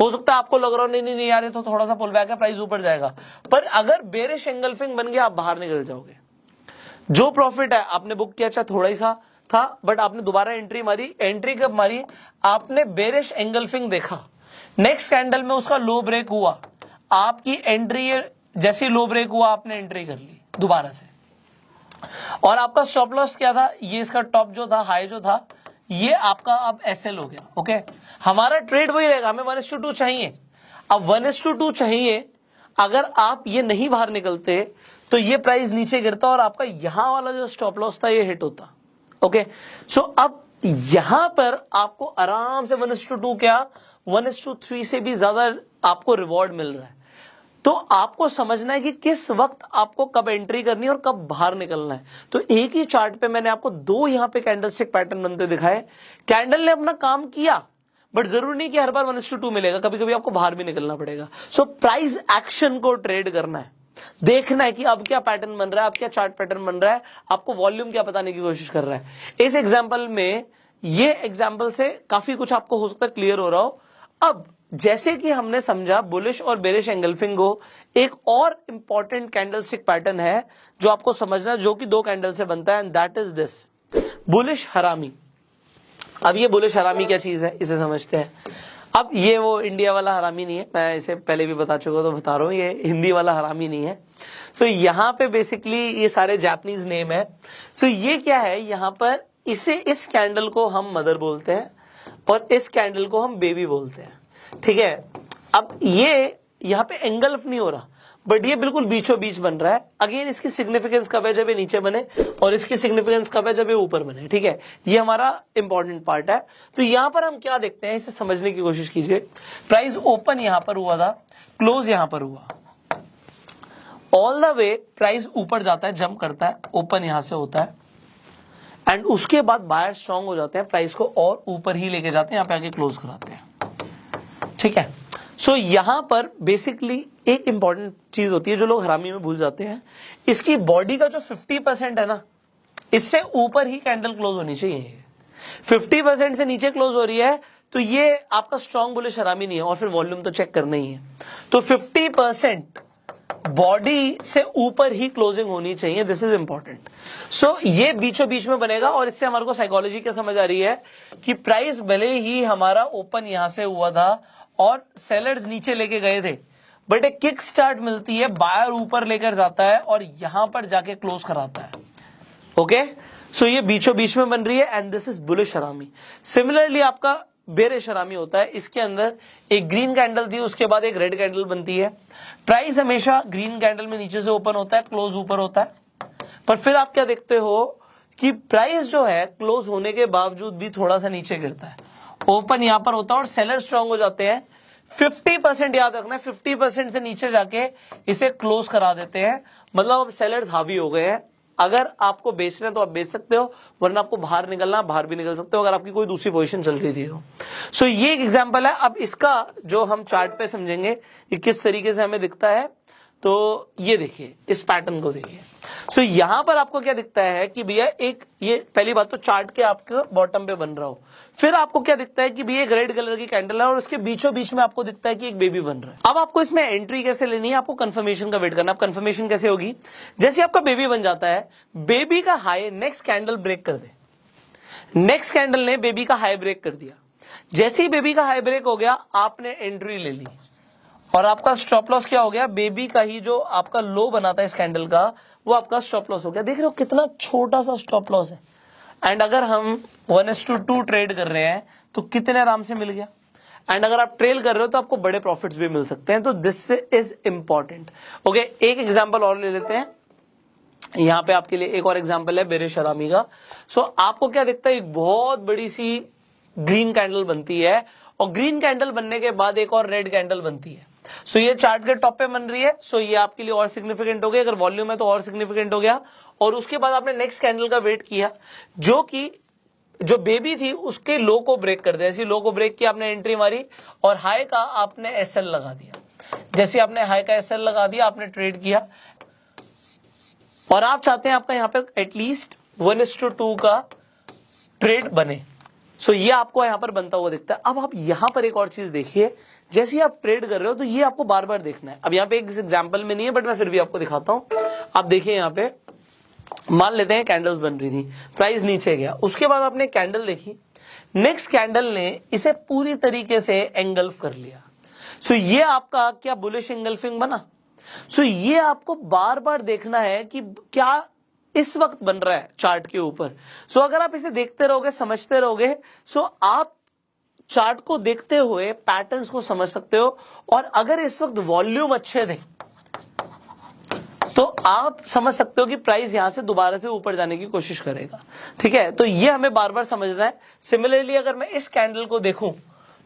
हो सकता है आपको लग रहा हो नहीं नहीं नहीं यार ये तो थोड़ा सा पुल बैक है, प्राइस ऊपर जाएगा, पर अगर बेरिश एंगल्फिंग बन गया आप बाहर निकल जाओगे। जो प्रॉफिट है आपने बुक किया, चाहे थोड़ा ही सा था, बट आपने दोबारा एंट्री मारी। एंट्री कब मारी, आपने बेरिश एंगल्फिंग देखा, नेक्स्ट कैंडल में उसका लो ब्रेक हुआ, आपकी एंट्री जैसे लो ब्रेक हुआ आपने एंट्री कर ली दोबारा से, और आपका स्टॉप लॉस क्या था, ये इसका टॉप जो था, हाई जो था, ये आपका अब एसएल हो गया। ओके, हमारा ट्रेड वही रहेगा, हमें 1:2 चाहिए। अब 1:2 चाहिए, अगर आप ये नहीं बाहर निकलते तो ये प्राइस नीचे गिरता और आपका यहां वाला जो स्टॉप लॉस था ये हिट होता। ओके, सो अब यहां पर आपको आराम से 1:2 क्या 1:3 से भी ज्यादा आपको रिवॉर्ड मिल रहा है। तो आपको समझना है कि किस वक्त आपको कब एंट्री करनी है और कब बाहर निकलना है। तो एक ही चार्ट पे मैंने आपको दो यहां पे कैंडलस्टिक पैटर्न बनते दिखाए। कैंडल ने अपना काम किया, बट जरूरी नहीं कि हर बार 1:2 मिलेगा, कभी कभी आपको बाहर भी निकलना पड़ेगा। सो प्राइस एक्शन को ट्रेड करना है, देखना है कि अब क्या पैटर्न बन रहा है, अब क्या चार्ट पैटर्न बन रहा है, आपको वॉल्यूम क्या बताने की कोशिश कर रहा है। इस एग्जांपल में ये एग्जाम्पल से काफी कुछ आपको हो सकता है क्लियर हो रहा हो। अब जैसे कि हमने समझा बुलिश और बेरिश एंगल्फिंग को, एक और इंपॉर्टेंट कैंडलस्टिक पैटर्न है जो आपको समझना, जो कि 2 कैंडल से बनता है, and that is this bullish हरामी। अब ये बुलिश हरामी क्या चीज है, इसे समझते हैं। अब ये वो इंडिया वाला हरामी नहीं है, मैं इसे पहले भी बता चुका तो बता रहा हूं, ये हिंदी वाला हरामी नहीं है। सो यहाँ पे बेसिकली ये सारे जापानीज नेम है। सो ये क्या है, यहाँ पर इसे, इस कैंडल को हम मदर बोलते हैं और इस कैंडल को हम बेबी बोलते हैं, ठीक है। अब ये यहाँ पे एंगल्फ नहीं हो रहा, बट ये बिल्कुल बीचों बीच बन रहा है। अगेन इसकी सिग्निफिकेंस कब है, जब ये नीचे बने, और इसकी सिग्निफिकेंस कब है, जब ये ऊपर बने, ठीक है। ये हमारा इंपॉर्टेंट पार्ट है। तो यहां पर हम क्या देखते हैं, इसे समझने की कोशिश कीजिए। प्राइस ओपन यहां पर हुआ था, क्लोज यहां पर हुआ, ऑल द वे प्राइस ऊपर जाता है, जंप करता है, ओपन यहां से होता है, एंड उसके बाद बायर स्ट्रांग हो जाते हैं, प्राइस को और ऊपर ही लेके जाते हैं, यहां पे आके क्लोज कराते हैं, ठीक है। सो यहां पर बेसिकली एक इंपॉर्टेंट चीज होती है जो लोग हरामी में भूल जाते हैं, इसकी बॉडी का जो 50% है ना, इससे ऊपर ही कैंडल क्लोज होनी चाहिए। 50% से नीचे क्लोज हो रही है तो ये आपका स्ट्रॉन्ग बुलिश हरामी नहीं है, और फिर वॉल्यूम तो चेक करना ही है। तो 50% बॉडी से ऊपर ही क्लोजिंग होनी चाहिए, दिस इज इंपॉर्टेंट। सो ये बीचों बीच में बनेगा, और इससे हमारे को साइकोलॉजी क्या समझ आ रही है कि प्राइस भले ही हमारा ओपन यहां से हुआ था और सेलर्स नीचे लेके गए थे, बट एक किक स्टार्ट मिलती है, बायर ऊपर लेकर जाता है और यहां पर जाके क्लोज कराता है, ओके। सो ये बीचों बीच में बन रही है, एंड दिस इज बुलिश हरामी। सिमिलरली आपका बेरिश हरामी होता है, इसके अंदर एक ग्रीन कैंडल थी, उसके बाद एक रेड कैंडल बनती है, प्राइस हमेशा ग्रीन कैंडल में नीचे से ओपन होता है, क्लोज ऊपर होता है, पर फिर आप क्या देखते हो कि प्राइस जो है क्लोज होने के बावजूद भी थोड़ा सा नीचे गिरता है, ओपन यहां पर होता है और सेलर स्ट्रांग हो जाते हैं। 50% याद रखना है, 50% से नीचे जाके इसे क्लोज करा देते हैं, मतलब अब सेलर्स हावी हो गए हैं। अगर आपको बेचना है तो आप बेच सकते हो, वरना आपको बाहर निकलना, बाहर भी निकल सकते हो अगर आपकी कोई दूसरी पोजीशन चल रही थी तो। सो ये एक एग्जांपल है। अब इसका जो हम चार्ट पे समझेंगे कि किस तरीके से हमें दिखता है, तो ये देखिए, इस पैटर्न को देखिए। सो यहां पर आपको क्या दिखता है कि भैया एक, ये पहली बात तो चार्ट के आपके बॉटम पे बन रहा हो, फिर आपको क्या दिखता है कि भैया एक रेड कलर की कैंडल है और उसके बीचों बीच में आपको दिखता है कि एक बेबी बन रहा है। अब आपको इसमें एंट्री कैसे लेनी है, आपको कंफर्मेशन का वेट करना। अब कंफर्मेशन कैसे होगी, जैसे आपका बेबी बन जाता है, बेबी का हाई नेक्स्ट कैंडल ब्रेक कर दे, नेक्स्ट कैंडल ने बेबी का हाई ब्रेक कर दिया, जैसे ही बेबी का हाई ब्रेक हो गया आपने एंट्री ले ली, और आपका स्टॉप लॉस क्या हो गया, बेबी का ही जो आपका लो बना था इस कैंडल का, वो आपका स्टॉप लॉस हो गया। देख रहे हो कितना छोटा सा स्टॉप लॉस है, एंड अगर हम 1:2 ट्रेड कर रहे हैं तो कितने आराम से मिल गया, एंड अगर आप ट्रेल कर रहे हो तो आपको बड़े प्रॉफिट्स भी मिल सकते हैं। तो दिस इज इंपॉर्टेंट, ओके। एक एग्जांपल और ले लेते हैं, यहां पे आपके लिए एक और एग्जांपल है बेरिश हरामी का। सो आपको क्या दिखता है, एक बहुत बड़ी सी ग्रीन कैंडल बनती है, और ग्रीन कैंडल बनने के बाद एक और रेड कैंडल बनती है। सो ये चार्ट के टॉप पे बन रही है, सो ये आपके लिए और सिग्निफिकेंट हो गया, अगर वॉल्यूम है तो और सिग्निफिकेंट हो गया। और उसके बाद आपने नेक्स्ट कैंडल का वेट किया, जो कि जो बेबी थी उसके लो को ब्रेक कर दिया, ऐसी लो को ब्रेक किया, आपने एंट्री मारी और हाई का आपने एसएल लगा दिया। जैसे आपने हाई का एसएल लगा दिया, आपने ट्रेड किया, और आप चाहते हैं आपका यहां पर एटलीस्ट 1:2 का ट्रेड बने। सो ये आपको यहां पर बनता हुआ दिखता है। अब आप यहां पर एक और चीज देखिए, जैसे ही आप ट्रेड कर रहे हो तो ये आपको बार बार देखना है। अब यहां पे एक एग्जांपल में नहीं है, बट मैं फिर भी आपको दिखाता हूं। आप देखिए यहां पे, मान लेते हैं कैंडल्स बन रही थी, प्राइस नीचे गया, उसके बाद आपने कैंडल देखी, नेक्स्ट कैंडल ने इसे पूरी तरीके से एंगल्फ कर लिया। सो ये आपका क्या बुलिश एंगल्फिंग बना। सो ये आपको बार बार देखना है कि क्या इस वक्त बन रहा है चार्ट के ऊपर। सो अगर आप इसे देखते रहोगे, समझते रहोगे, सो आप चार्ट को देखते हुए पैटर्न्स को समझ सकते हो। और अगर इस वक्त वॉल्यूम अच्छे थे तो आप समझ सकते हो कि प्राइस यहां से दोबारा से ऊपर जाने की कोशिश करेगा, ठीक है। तो ये हमें बार बार समझना है। सिमिलरली अगर मैं इस कैंडल को देखूं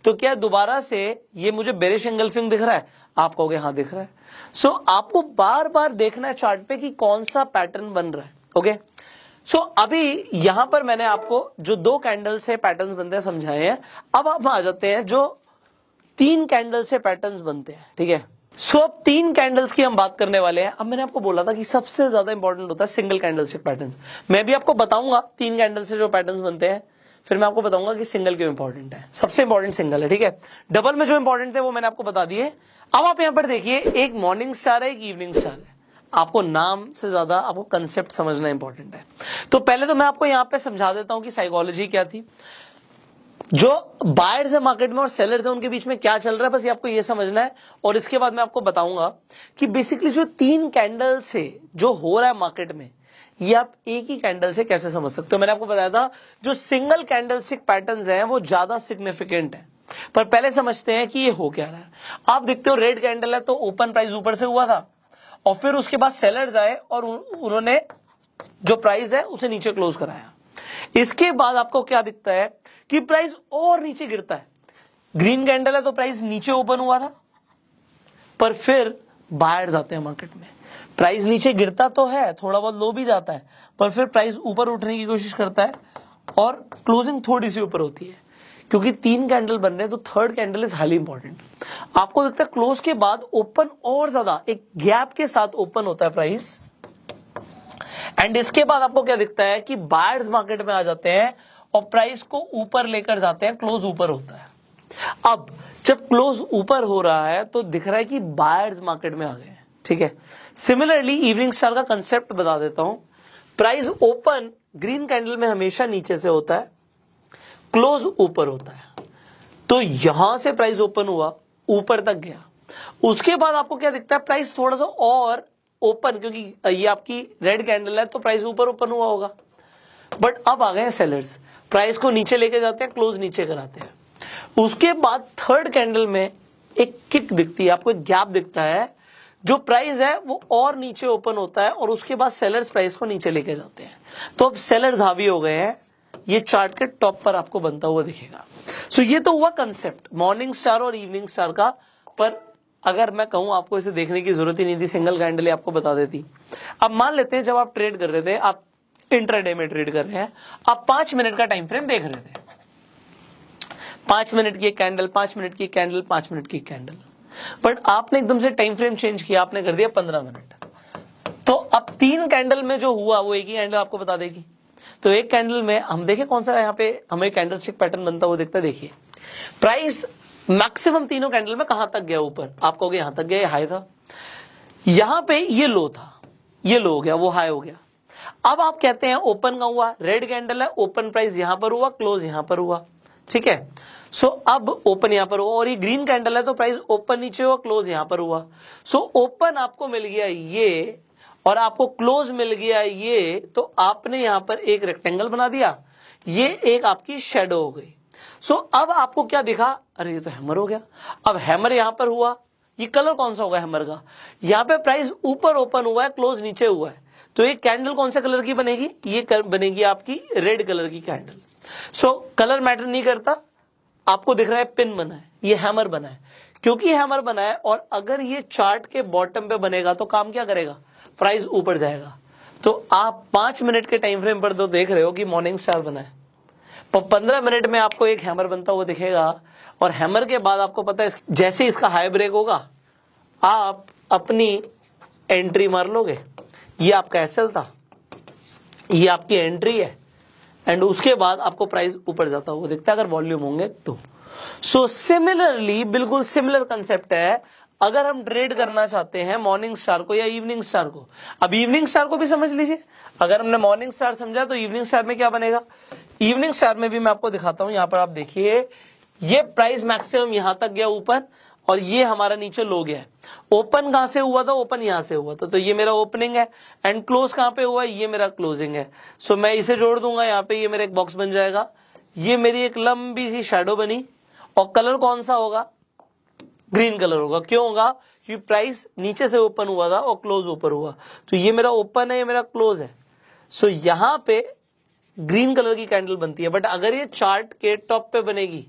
तो क्या दोबारा से ये मुझे बेरिश एंगल्फिंग दिख रहा है, आप कहोगे हाँ दिख रहा है। सो आपको बार बार देखना है चार्ट पे कि कौन सा पैटर्न बन रहा है, ओके। सो अभी यहां पर मैंने आपको जो 2 कैंडल से पैटर्न्स बनते हैं समझाए हैं। अब हम आ जाते हैं जो 3 कैंडल से पैटर्न्स बनते हैं, ठीक है। सो अब 3 कैंडल्स की हम बात करने वाले हैं। अब मैंने आपको बोला था कि सबसे ज्यादा इंपॉर्टेंट होता है सिंगल कैंडलस्टिक पैटर्न्स। मैं भी आपको बताऊंगा 3 कैंडल से जो पैटर्न्स बनते हैं, फिर मैं आपको बताऊंगा कि सिंगल क्यों इंपॉर्टेंट है। सबसे इंपॉर्टेंट सिंगल है, ठीक है। डबल में जो इंपॉर्टेंट थे वो मैंने आपको बता दिए। अब आप यहां पर देखिए, एक मॉर्निंग स्टार है, एक इवनिंग स्टार है। आपको नाम से ज्यादा आपको कंसेप्ट समझना इंपॉर्टेंट है। तो पहले तो मैं आपको यहां पे समझा देता हूं कि साइकोलॉजी क्या थी, जो बायर्स है मार्केट में और सेलर्स है उनके बीच में क्या चल रहा है, बस ये आपको ये समझना है। और इसके बाद मैं आपको बताऊंगा कि बेसिकली जो 3 कैंडल से जो हो रहा है मार्केट में, ये आप एक ही कैंडल से कैसे समझ सकते हो। मैंने आपको बताया था जो सिंगल कैंडलस्टिक पैटर्न्स हैं वो ज्यादा सिग्निफिकेंट है, पर पहले समझते हैं कि ये हो क्या रहा है। आप देखते हो रेड कैंडल है तो ओपन प्राइस ऊपर से हुआ था, और फिर उसके बाद सेलर्स आए और उन्होंने जो प्राइस है उसे नीचे क्लोज कराया। इसके बाद आपको क्या दिखता है कि प्राइस और नीचे गिरता है। ग्रीन कैंडल है तो प्राइस नीचे ओपन हुआ था, पर फिर बायर्स आते हैं मार्केट में। प्राइस नीचे गिरता तो है, थोड़ा बहुत लो भी जाता है, पर फिर प्राइस ऊपर उठने की कोशिश करता है और क्लोजिंग थोड़ी सी ऊपर होती है। क्योंकि 3 कैंडल बन रहे हैं तो third candle is highly important. आपको दिखता है क्लोज के बाद ओपन और ज्यादा एक गैप के साथ ओपन होता है प्राइस, एंड इसके बाद आपको क्या दिखता है कि बायर्स मार्केट में आ जाते हैं और प्राइस को ऊपर लेकर जाते हैं, क्लोज ऊपर होता है। अब जब क्लोज ऊपर हो रहा है तो दिख रहा है कि बायर्स मार्केट में आ गए हैं, ठीक है। सिमिलरली इवनिंग स्टार का कंसेप्ट बता देता हूं। प्राइस ओपन ग्रीन कैंडल में हमेशा नीचे से होता है, क्लोज ऊपर होता है। तो यहां से प्राइस ओपन हुआ, ऊपर तक गया, उसके बाद आपको क्या दिखता है, प्राइस थोड़ा सा और ओपन, क्योंकि ये आपकी रेड कैंडल है तो प्राइस ऊपर ओपन हुआ होगा। बट अब आ गए हैं सेलर्स, प्राइस को नीचे लेके जाते हैं, क्लोज नीचे कराते हैं। उसके बाद थर्ड कैंडल में एक किक दिखती है, आपको एक गैप दिखता है, जो प्राइस है वो और नीचे ओपन होता है और उसके बाद सेलर्स प्राइस को नीचे लेके जाते हैं। तो अब सेलर्स हावी हो गए हैं, ये चार्ट के टॉप पर आपको बनता हुआ दिखेगा। सो ये तो हुआ कंसेप्ट मॉर्निंग स्टार और इवनिंग स्टार का। पर अगर मैं कहूं आपको इसे देखने की जरूरत ही नहीं थी, सिंगल कैंडल आपको बता देती। अब मान लेते हैं जब आप ट्रेड कर रहे थे, आप इंट्राडे में ट्रेड कर रहे हैं, आप 5 मिनट का टाइम फ्रेम देख रहे थे, 5 मिनट की एक कैंडल, 5 मिनट की कैंडल, 5 मिनट की कैंडल, बट आपने एकदम से टाइम फ्रेम चेंज किया, आपने कर दिया 15 मिनट। तो अब 3 कैंडल में जो हुआ वो एक ही कैंडल आपको बता देगी। तो एक कैंडल में हम देखें कौन सा यहाँ पे हमें कैंडलस्टिक पैटर्न बनता हुआ दिखता है। देखिए प्राइस मैक्सिमम तीनों कैंडल में कहां तक गया ऊपर, आप कहोगे यहां तक गया, ये हाई था, यहां पे ये लो था, ये लो हो गया, वो हाई हो गया। अब आप कहते हैं ओपन का हुआ, रेड कैंडल है, ओपन प्राइस यहां पर हुआ, क्लोज यहां पर हुआ, ठीक है। सो अब ओपन यहां पर हुआ, और ये ग्रीन कैंडल है तो प्राइस ओपन नीचे हुआ, क्लोज यहां पर हुआ। सो ओपन आपको मिल गया ये और आपको क्लोज मिल गया ये, तो आपने यहां पर एक रेक्टेंगल बना दिया, ये एक आपकी शेडो हो गई। सो अब आपको क्या दिखा, अरे ये तो हैमर हो गया। अब हैमर यहां पर हुआ, ये कलर कौन सा होगा हैमर का, यहां पे प्राइस ऊपर ओपन हुआ है, क्लोज नीचे हुआ है, तो ये कैंडल कौन से कलर की बनेगी, ये बनेगी आपकी रेड कलर की कैंडल। सो कलर मैटर नहीं करता, आपको दिख रहा है पिन बना है, ये हैमर बना है। क्योंकि हैमर बना है और अगर ये चार्ट के बॉटम पे बनेगा तो काम क्या करेगा, प्राइस ऊपर जाएगा। तो आप 5 मिनट के टाइम फ्रेम पर तो देख रहे हो कि मॉर्निंग स्टार बना है, पर 15 मिनट में आपको एक हैमर बनता हुआ दिखेगा, और हैमर के बाद आपको पता है जैसे इसका हाई ब्रेक होगा आप अपनी एंट्री मार लोगे। ये आपका एसएल था, ये आपकी एंट्री है, एंड उसके बाद आपको प्राइस ऊपर जाता हुआ दिखता है अगर वॉल्यूम होंगे तो। सो सिमिलरली बिल्कुल सिमिलर कंसेप्ट है अगर हम ट्रेड करना चाहते हैं मॉर्निंग स्टार को या इवनिंग स्टार को। अब इवनिंग स्टार को भी समझ लीजिए, अगर हमने मॉर्निंग स्टार समझा तो इवनिंग स्टार में क्या बनेगा। इवनिंग स्टार में भी मैं आपको दिखाता हूं, यहां पर आप देखिए ये प्राइस मैक्सिमम यहां तक गया ऊपर और ये हमारा नीचे लो गया है। ओपन कहां से हुआ था, ओपन यहां से हुआ था, तो ये मेरा ओपनिंग है, एंड क्लोज कहां पे हुआ, ये मेरा क्लोजिंग है। सो मैं इसे जोड़ दूंगा, यहां पे ये मेरा एक बॉक्स बन जाएगा, ये मेरी एक लंबी सी शैडो बनी, और कलर कौन सा होगा, ग्रीन कलर होगा। क्यों होगा, क्योंकि प्राइस नीचे से ओपन हुआ था और क्लोज ऊपर हुआ, तो ये मेरा ओपन है, ये मेरा क्लोज है। सो यहां पे ग्रीन कलर की कैंडल बनती है। बट अगर ये चार्ट के टॉप पे बनेगी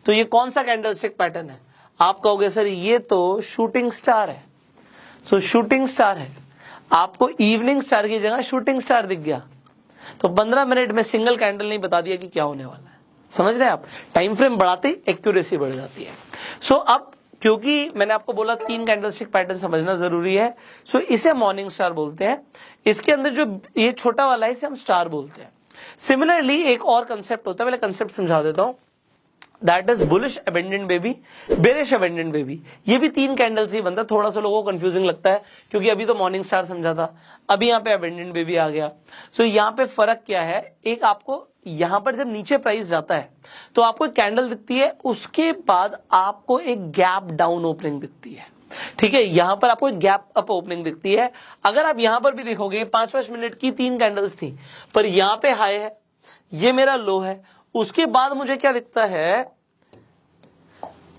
तो ये कौन सा कैंडलस्टिक पैटर्न है, आप कहोगे सर ये तो शूटिंग स्टार है। सो शूटिंग स्टार है, आपको इवनिंग स्टार की जगह शूटिंग स्टार दिख गया, तो 15 मिनट में सिंगल कैंडल नहीं बता दिया कि क्या होने वाला है। समझ रहे हैं आप, टाइम फ्रेम बढ़ाते ही एक्यूरेसी बढ़ जाती है। सो अब क्योंकि मैंने आपको बोला 3 कैंडलस्टिक पैटर्न समझना जरूरी है, सो इसे मॉर्निंग स्टार बोलते हैं। इसके अंदर जो ये छोटा वाला है इसे हम स्टार बोलते हैं। सिमिलरली एक और कंसेप्ट होता है, पहले कंसेप्ट समझा देता हूं, that is bullish abandoned baby, bearish abandoned baby. ये भी 3 कैंडल से ही बनता है। थोड़ा सा लोगों को कंफ्यूजिंग लगता है क्योंकि अभी तो मॉर्निंग स्टार समझा था, अभी यहाँ पे अबेंडेंट बेबी आ गया। सो यहाँ पे फर्क क्या है, एक आपको यहां पर जब नीचे प्राइस जाता है तो आपको एक कैंडल दिखती है, उसके बाद आपको एक गैप डाउन ओपनिंग दिखती है। ठीक है, यहां पर आपको एक गैप अप ओपनिंग दिखती है। अगर आप यहां पर भी देखोगे 5-5 मिनट की 3 कैंडल्स थी, पर यहां पे हाई है, ये मेरा लो है, उसके बाद मुझे क्या दिखता है,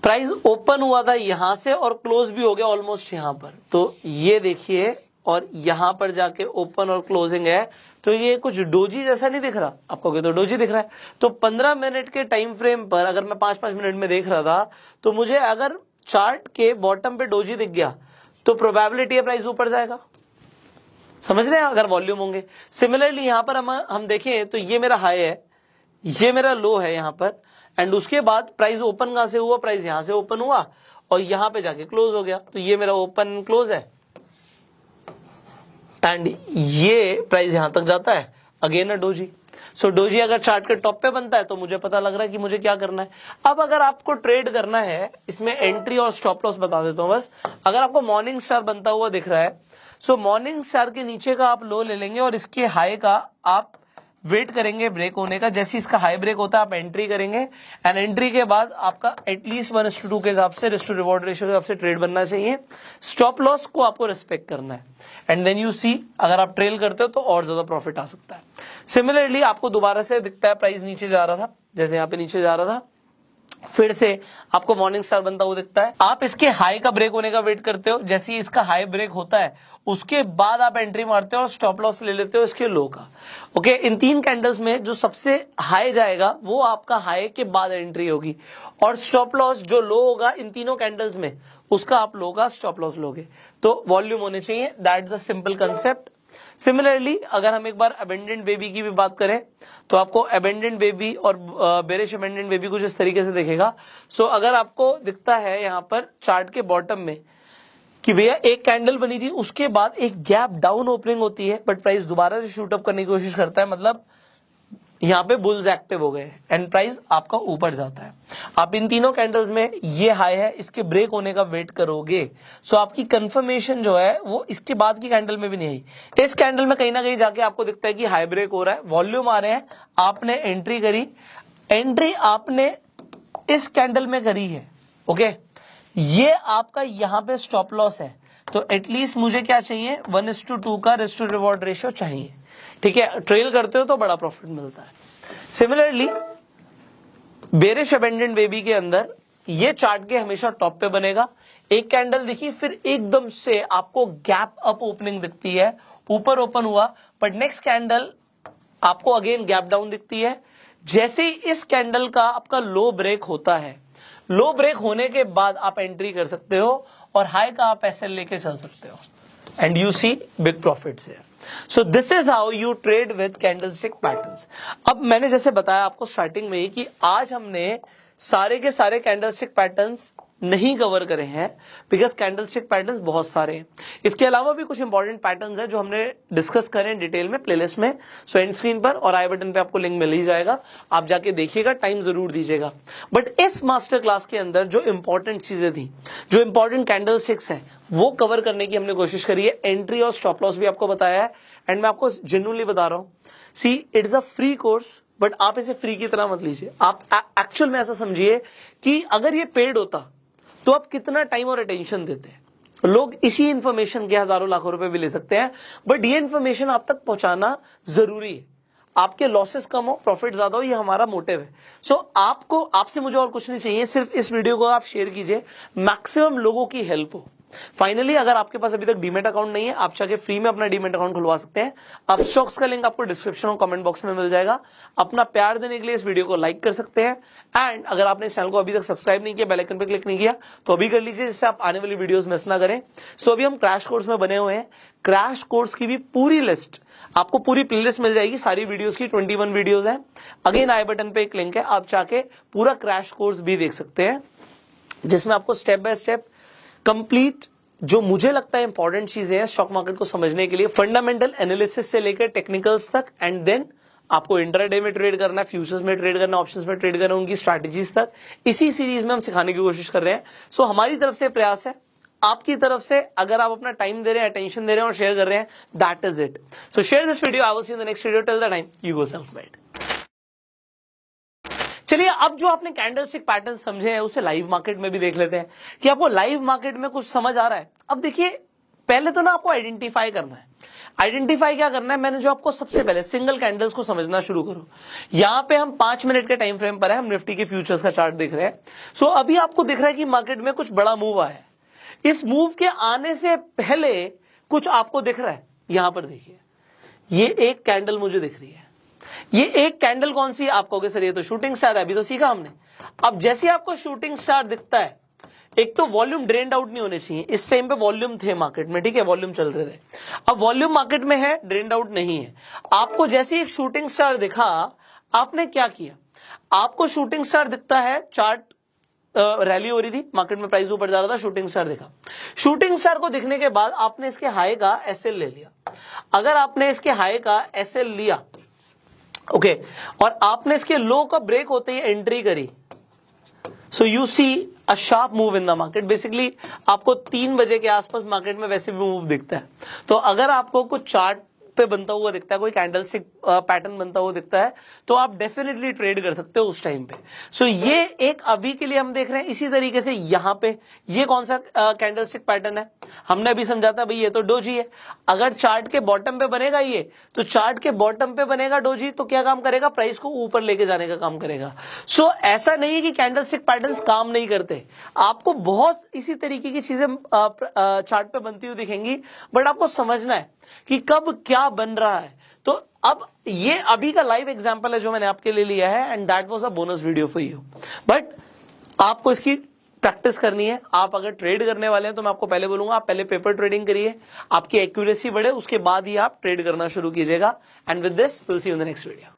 प्राइस ओपन हुआ था यहां से और क्लोज भी हो गया ऑलमोस्ट यहां पर। तो ये देखिए, और यहां पर जाके ओपन और क्लोजिंग है, तो ये कुछ डोजी जैसा नहीं दिख रहा आपको, तो डोजी दिख रहा है। तो 15 मिनट के टाइम फ्रेम पर अगर मैं 5-5 मिनट में देख रहा था, तो मुझे अगर चार्ट के बॉटम पे डोजी दिख गया तो प्रोबेबिलिटी है प्राइस ऊपर जाएगा। समझ रहे हैं, अगर वॉल्यूम होंगे। सिमिलरली यहां पर हम देखें तो ये मेरा हाई है, ये मेरा लो है यहां पर, एंड उसके बाद प्राइस ओपन कहां से हुआ, प्राइस यहां से ओपन हुआ और यहां पे जाके क्लोज हो गया। तो ये मेरा ओपन क्लोज है एंड ये प्राइस यहां तक जाता है, again a doji. So doji अगर चार्ट के टॉप पे बनता है तो मुझे पता लग रहा है कि मुझे क्या करना है। अब अगर आपको ट्रेड करना है, इसमें एंट्री और स्टॉप लॉस बता देता हूं बस। अगर आपको मॉर्निंग स्टार बनता हुआ दिख रहा है, सो मॉर्निंग स्टार के नीचे का आप लो ले लेंगे और इसके हाई का आप वेट करेंगे ब्रेक होने का। जैसे इसका हाई ब्रेक होता है आप एंट्री करेंगे, एंड एंट्री के बाद आपका एटलीस्ट 1:2 के हिसाब से, रिस्क टू रिवॉर्ड रेशियो के हिसाब से ट्रेड बनना चाहिए। स्टॉप लॉस को आपको रिस्पेक्ट करना है, एंड देन यू सी अगर आप ट्रेल करते हो तो और ज्यादा प्रॉफिट आ सकता है। सिमिलरली आपको दोबारा से दिखता है प्राइस नीचे जा रहा था, जैसे यहां पे नीचे जा रहा था, फिर से आपको मॉर्निंग स्टार बनता हुआ दिखता है। आप इसके हाई का ब्रेक होने का वेट करते हो, जैसे ही इसका हाई ब्रेक होता है उसके बाद आप एंट्री मारते हो और स्टॉप लॉस ले लेते हो इसके लो का। ओके, इन 3 कैंडल्स में जो सबसे हाई जाएगा वो आपका हाई के बाद एंट्री होगी, और स्टॉप लॉस जो लो होगा इन तीनों कैंडल्स में उसका आप लो का स्टॉप लॉस लोगे। तो वॉल्यूम होने चाहिए, that is a simple concept. Similarly अगर हम एक बार अबेंडेंट बेबी की भी बात करें तो आपको अबेंडेंट बेबी और बेरिश अबेंडेंट बेबी कुछ इस तरीके से दिखेगा। सो अगर आपको दिखता है यहां पर चार्ट के बॉटम में कि भैया एक कैंडल बनी थी, उसके बाद एक गैप डाउन ओपनिंग होती है, बट प्राइस दोबारा से शूट अप करने की कोशिश करता है, मतलब यहां पे बुल्स एक्टिव हो गए एंड प्राइस आपका ऊपर जाता है। आप इन तीनों कैंडल्स में ये हाई है, इसके ब्रेक होने का वेट करोगे। सो आपकी कंफर्मेशन जो है वो इसके बाद की कैंडल में भी नहीं आई। इस कैंडल में कहीं ना कहीं जाके आपको दिखता है कि हाई ब्रेक हो रहा है, वॉल्यूम आ रहे हैं, आपने एंट्री करी, एंट्री आपने इस कैंडल में करी है। ओके, ये आपका यहां पे स्टॉप लॉस है, तो एटलीस्ट मुझे क्या चाहिए, 1:2 का रिस्क टू रिवॉर्ड रेशियो चाहिए। ठीक है, ट्रेल करते हो तो बड़ा प्रॉफिट मिलता है। सिमिलरली बेरिश अबेंडेंट बेबी के अंदर ये चार्ट के हमेशा टॉप पे बनेगा। एक कैंडल दिखी, फिर एकदम से आपको गैप अप ओपनिंग दिखती है, ऊपर ओपन हुआ, बट नेक्स्ट कैंडल आपको अगेन गैप डाउन दिखती है। जैसे ही इस कैंडल का आपका लो ब्रेक होता है, लो ब्रेक होने के बाद आप एंट्री कर सकते हो और हाई का आप एसएल लेके चल सकते हो, and you see big profits here. So this is how you trade with candlestick patterns. अब मैंने जैसे बताया आपको स्टार्टिंग में ही कि आज हमने सारे के सारे कैंडलस्टिक पैटर्न्स नहीं कवर करे हैं, बिकॉज कैंडलस्टिक पैटर्न्स बहुत सारे हैं। इसके अलावा भी कुछ इंपॉर्टेंट पैटर्न्स हैं जो हमने डिस्कस करें डिटेल में प्लेलिस्ट में। सो एंड स्क्रीन पर और आई बटन पे आपको लिंक मिल ही जाएगा, आप जाके देखिएगा, टाइम जरूर दीजिएगा। बट इस मास्टर क्लास के अंदर जो इंपॉर्टेंट चीजें थी, जो इंपॉर्टेंट कैंडलस्टिक्स हैं, वो कवर करने की हमने कोशिश करी है। एंट्री और स्टॉप लॉस भी आपको बताया है, एंड मैं आपको जेन्युइनली बता रहा हूं, see it is a free course, but आप इसे फ्री की तरह मत लीजिए। आप एक्चुअल में ऐसा समझिए कि अगर ये पेड होता तो आप कितना टाइम और अटेंशन देते हैं। लोग इसी इंफॉर्मेशन के हजारों लाखों रुपए भी ले सकते हैं, बट ये इंफॉर्मेशन आप तक पहुंचाना जरूरी है। आपके लॉसेस कम हो, प्रॉफिट ज्यादा हो, ये हमारा मोटिव है। सो आपको, आपसे मुझे और कुछ नहीं चाहिए, सिर्फ इस वीडियो को आप शेयर कीजिए, मैक्सिमम लोगों की हेल्प हो। फाइनली अगर आपके पास अभी तक डीमेट अकाउंट नहीं है, आप जाके फ्री में अपना डीमेट अकाउंट खुलवा सकते हैं। अपस्टॉक्स का लिंक आपको डिस्क्रिप्शन और कमेंट बॉक्स में मिल जाएगा। अपना प्यार देने के लिए इस वीडियो को लाइक कर सकते हैं, एंड अगर आपने इस चैनल को अभी तक सब्सक्राइब नहीं किया, बेल आइकन पे क्लिक नहीं किया, तो अभी कर लीजिए, जिससे आप आने वाली वीडियोस मिस ना करें। सो अभी हम क्रैश कोर्स में बने हुए हैं। क्रैश कोर्स की भी पूरी लिस्ट आपको, पूरी प्लेलिस्ट मिल जाएगी सारी वीडियोस की, 21 वीडियोस हैं। अगेन आई बटन पे एक लिंक है, आप जाके पूरा क्रैश कोर्स भी देख सकते हैं, जिसमें आपको स्टेप बाय स्टेप कंप्लीट जो मुझे लगता है इंपॉर्टेंट चीजें हैं स्टॉक मार्केट को समझने के लिए, फंडामेंटल एनालिसिस से लेकर टेक्निकल्स तक, एंड देन आपको इंट्राडे में ट्रेड करना है, फ्यूचर्स में ट्रेड करना है, ऑप्शंस में ट्रेड करना है, उनकी स्ट्रैटेजीज तक इसी सीरीज में हम सिखाने की कोशिश कर रहे हैं। सो हमारी तरफ से प्रयास है, आपकी तरफ से अगर आप अपना टाइम दे रहे हैं, अटेंशन दे रहे हैं और शेयर कर रहे हैं, that is it. So share this video, I will see you in the next video. Till the time you go self made. चलिए, अब जो आपने कैंडलस्टिक पैटर्न समझे हैं उसे लाइव मार्केट में भी देख लेते हैं कि आपको लाइव मार्केट में कुछ समझ आ रहा है। अब देखिए, पहले तो ना आपको आइडेंटिफाई करना है। आइडेंटिफाई क्या करना है, मैंने जो आपको सबसे पहले सिंगल कैंडल्स को समझना शुरू करो। यहां पे हम 5 मिनट के टाइम फ्रेम पर है, हम निफ्टी के फ्यूचर्स का चार्ट देख रहे हैं। सो अभी आपको दिख रहा है कि मार्केट में कुछ बड़ा मूव आया है। इस मूव के आने से पहले कुछ आपको दिख रहा है, यहां पर देखिए, ये एक कैंडल मुझे दिख रही है। ये एक कैंडल कौन सी? आप कहोगे सर ये तो शूटिंग स्टार है, अभी तो सीखा हमने। अब जैसे आपको शूटिंग स्टार दिखता है, एक तो वॉल्यूम ड्रेन्ड आउट नहीं होने चाहिए। इस टाइम पे वॉल्यूम थे मार्केट में, ठीक है, वॉल्यूम चल रहे थे। अब वॉल्यूम मार्केट में है, ड्रेन्ड आउट नहीं है। आपको जैसे एक शूटिंग स्टार दिखा, आपने क्या किया? आपको शूटिंग स्टार दिखता है, चार्ट रैली हो रही थी, मार्केट में प्राइस ऊपर जा रहा था, शूटिंग स्टार दिखा। शूटिंग स्टार को दिखने के बाद आपने इसके हाई का एसएल ले लिया। अगर आपने इसके हाई का एसएल लिया, ओके, और आपने इसके लो का ब्रेक होते ही एंट्री करी, so you see a sharp move in the market. Basically आपको 3 बजे के आसपास मार्केट में वैसे भी मूव दिखता है। तो अगर आपको कुछ चार्ट पे बनता हुआ दिखता है, कोई कैंडलस्टिक पैटर्न बनता हुआ दिखता है, तो आप डेफिनेटली ट्रेड कर सकते हो उस टाइम पे। सो ये एक अभी के लिए हम देख रहे हैं। इसी तरीके से यहां पे ये कौन सा कैंडलस्टिक पैटर्न है, हमने अभी समझा था भाई ये तो डोजी है। अगर चार्ट के बॉटम पे बनेगा ये, तो चार्ट के बॉटम पे बनेगा डोजी, तो क्या काम करेगा? प्राइस को ऊपर लेके जाने का काम करेगा। सो ऐसा नहीं है कि कैंडलस्टिक पैटर्न्स काम नहीं करते, आपको बहुत इसी तरीके की चीजें चार्ट पे बनती हुई दिखेंगी, बट आपको समझना है कि कब क्या बन रहा है। तो अब ये अभी का लाइव एग्जांपल है जो मैंने आपके लिए लिया है, and that was a bonus video for you. But आपको इसकी प्रैक्टिस करनी है। आप अगर ट्रेड करने वाले हैं तो मैं आपको पहले बोलूंगा, आप पहले पेपर ट्रेडिंग करिए, आपकी एक्यूरेसी बढ़े, उसके बाद ही आप ट्रेड करना शुरू कीजिएगा। And with this will see you in the next video.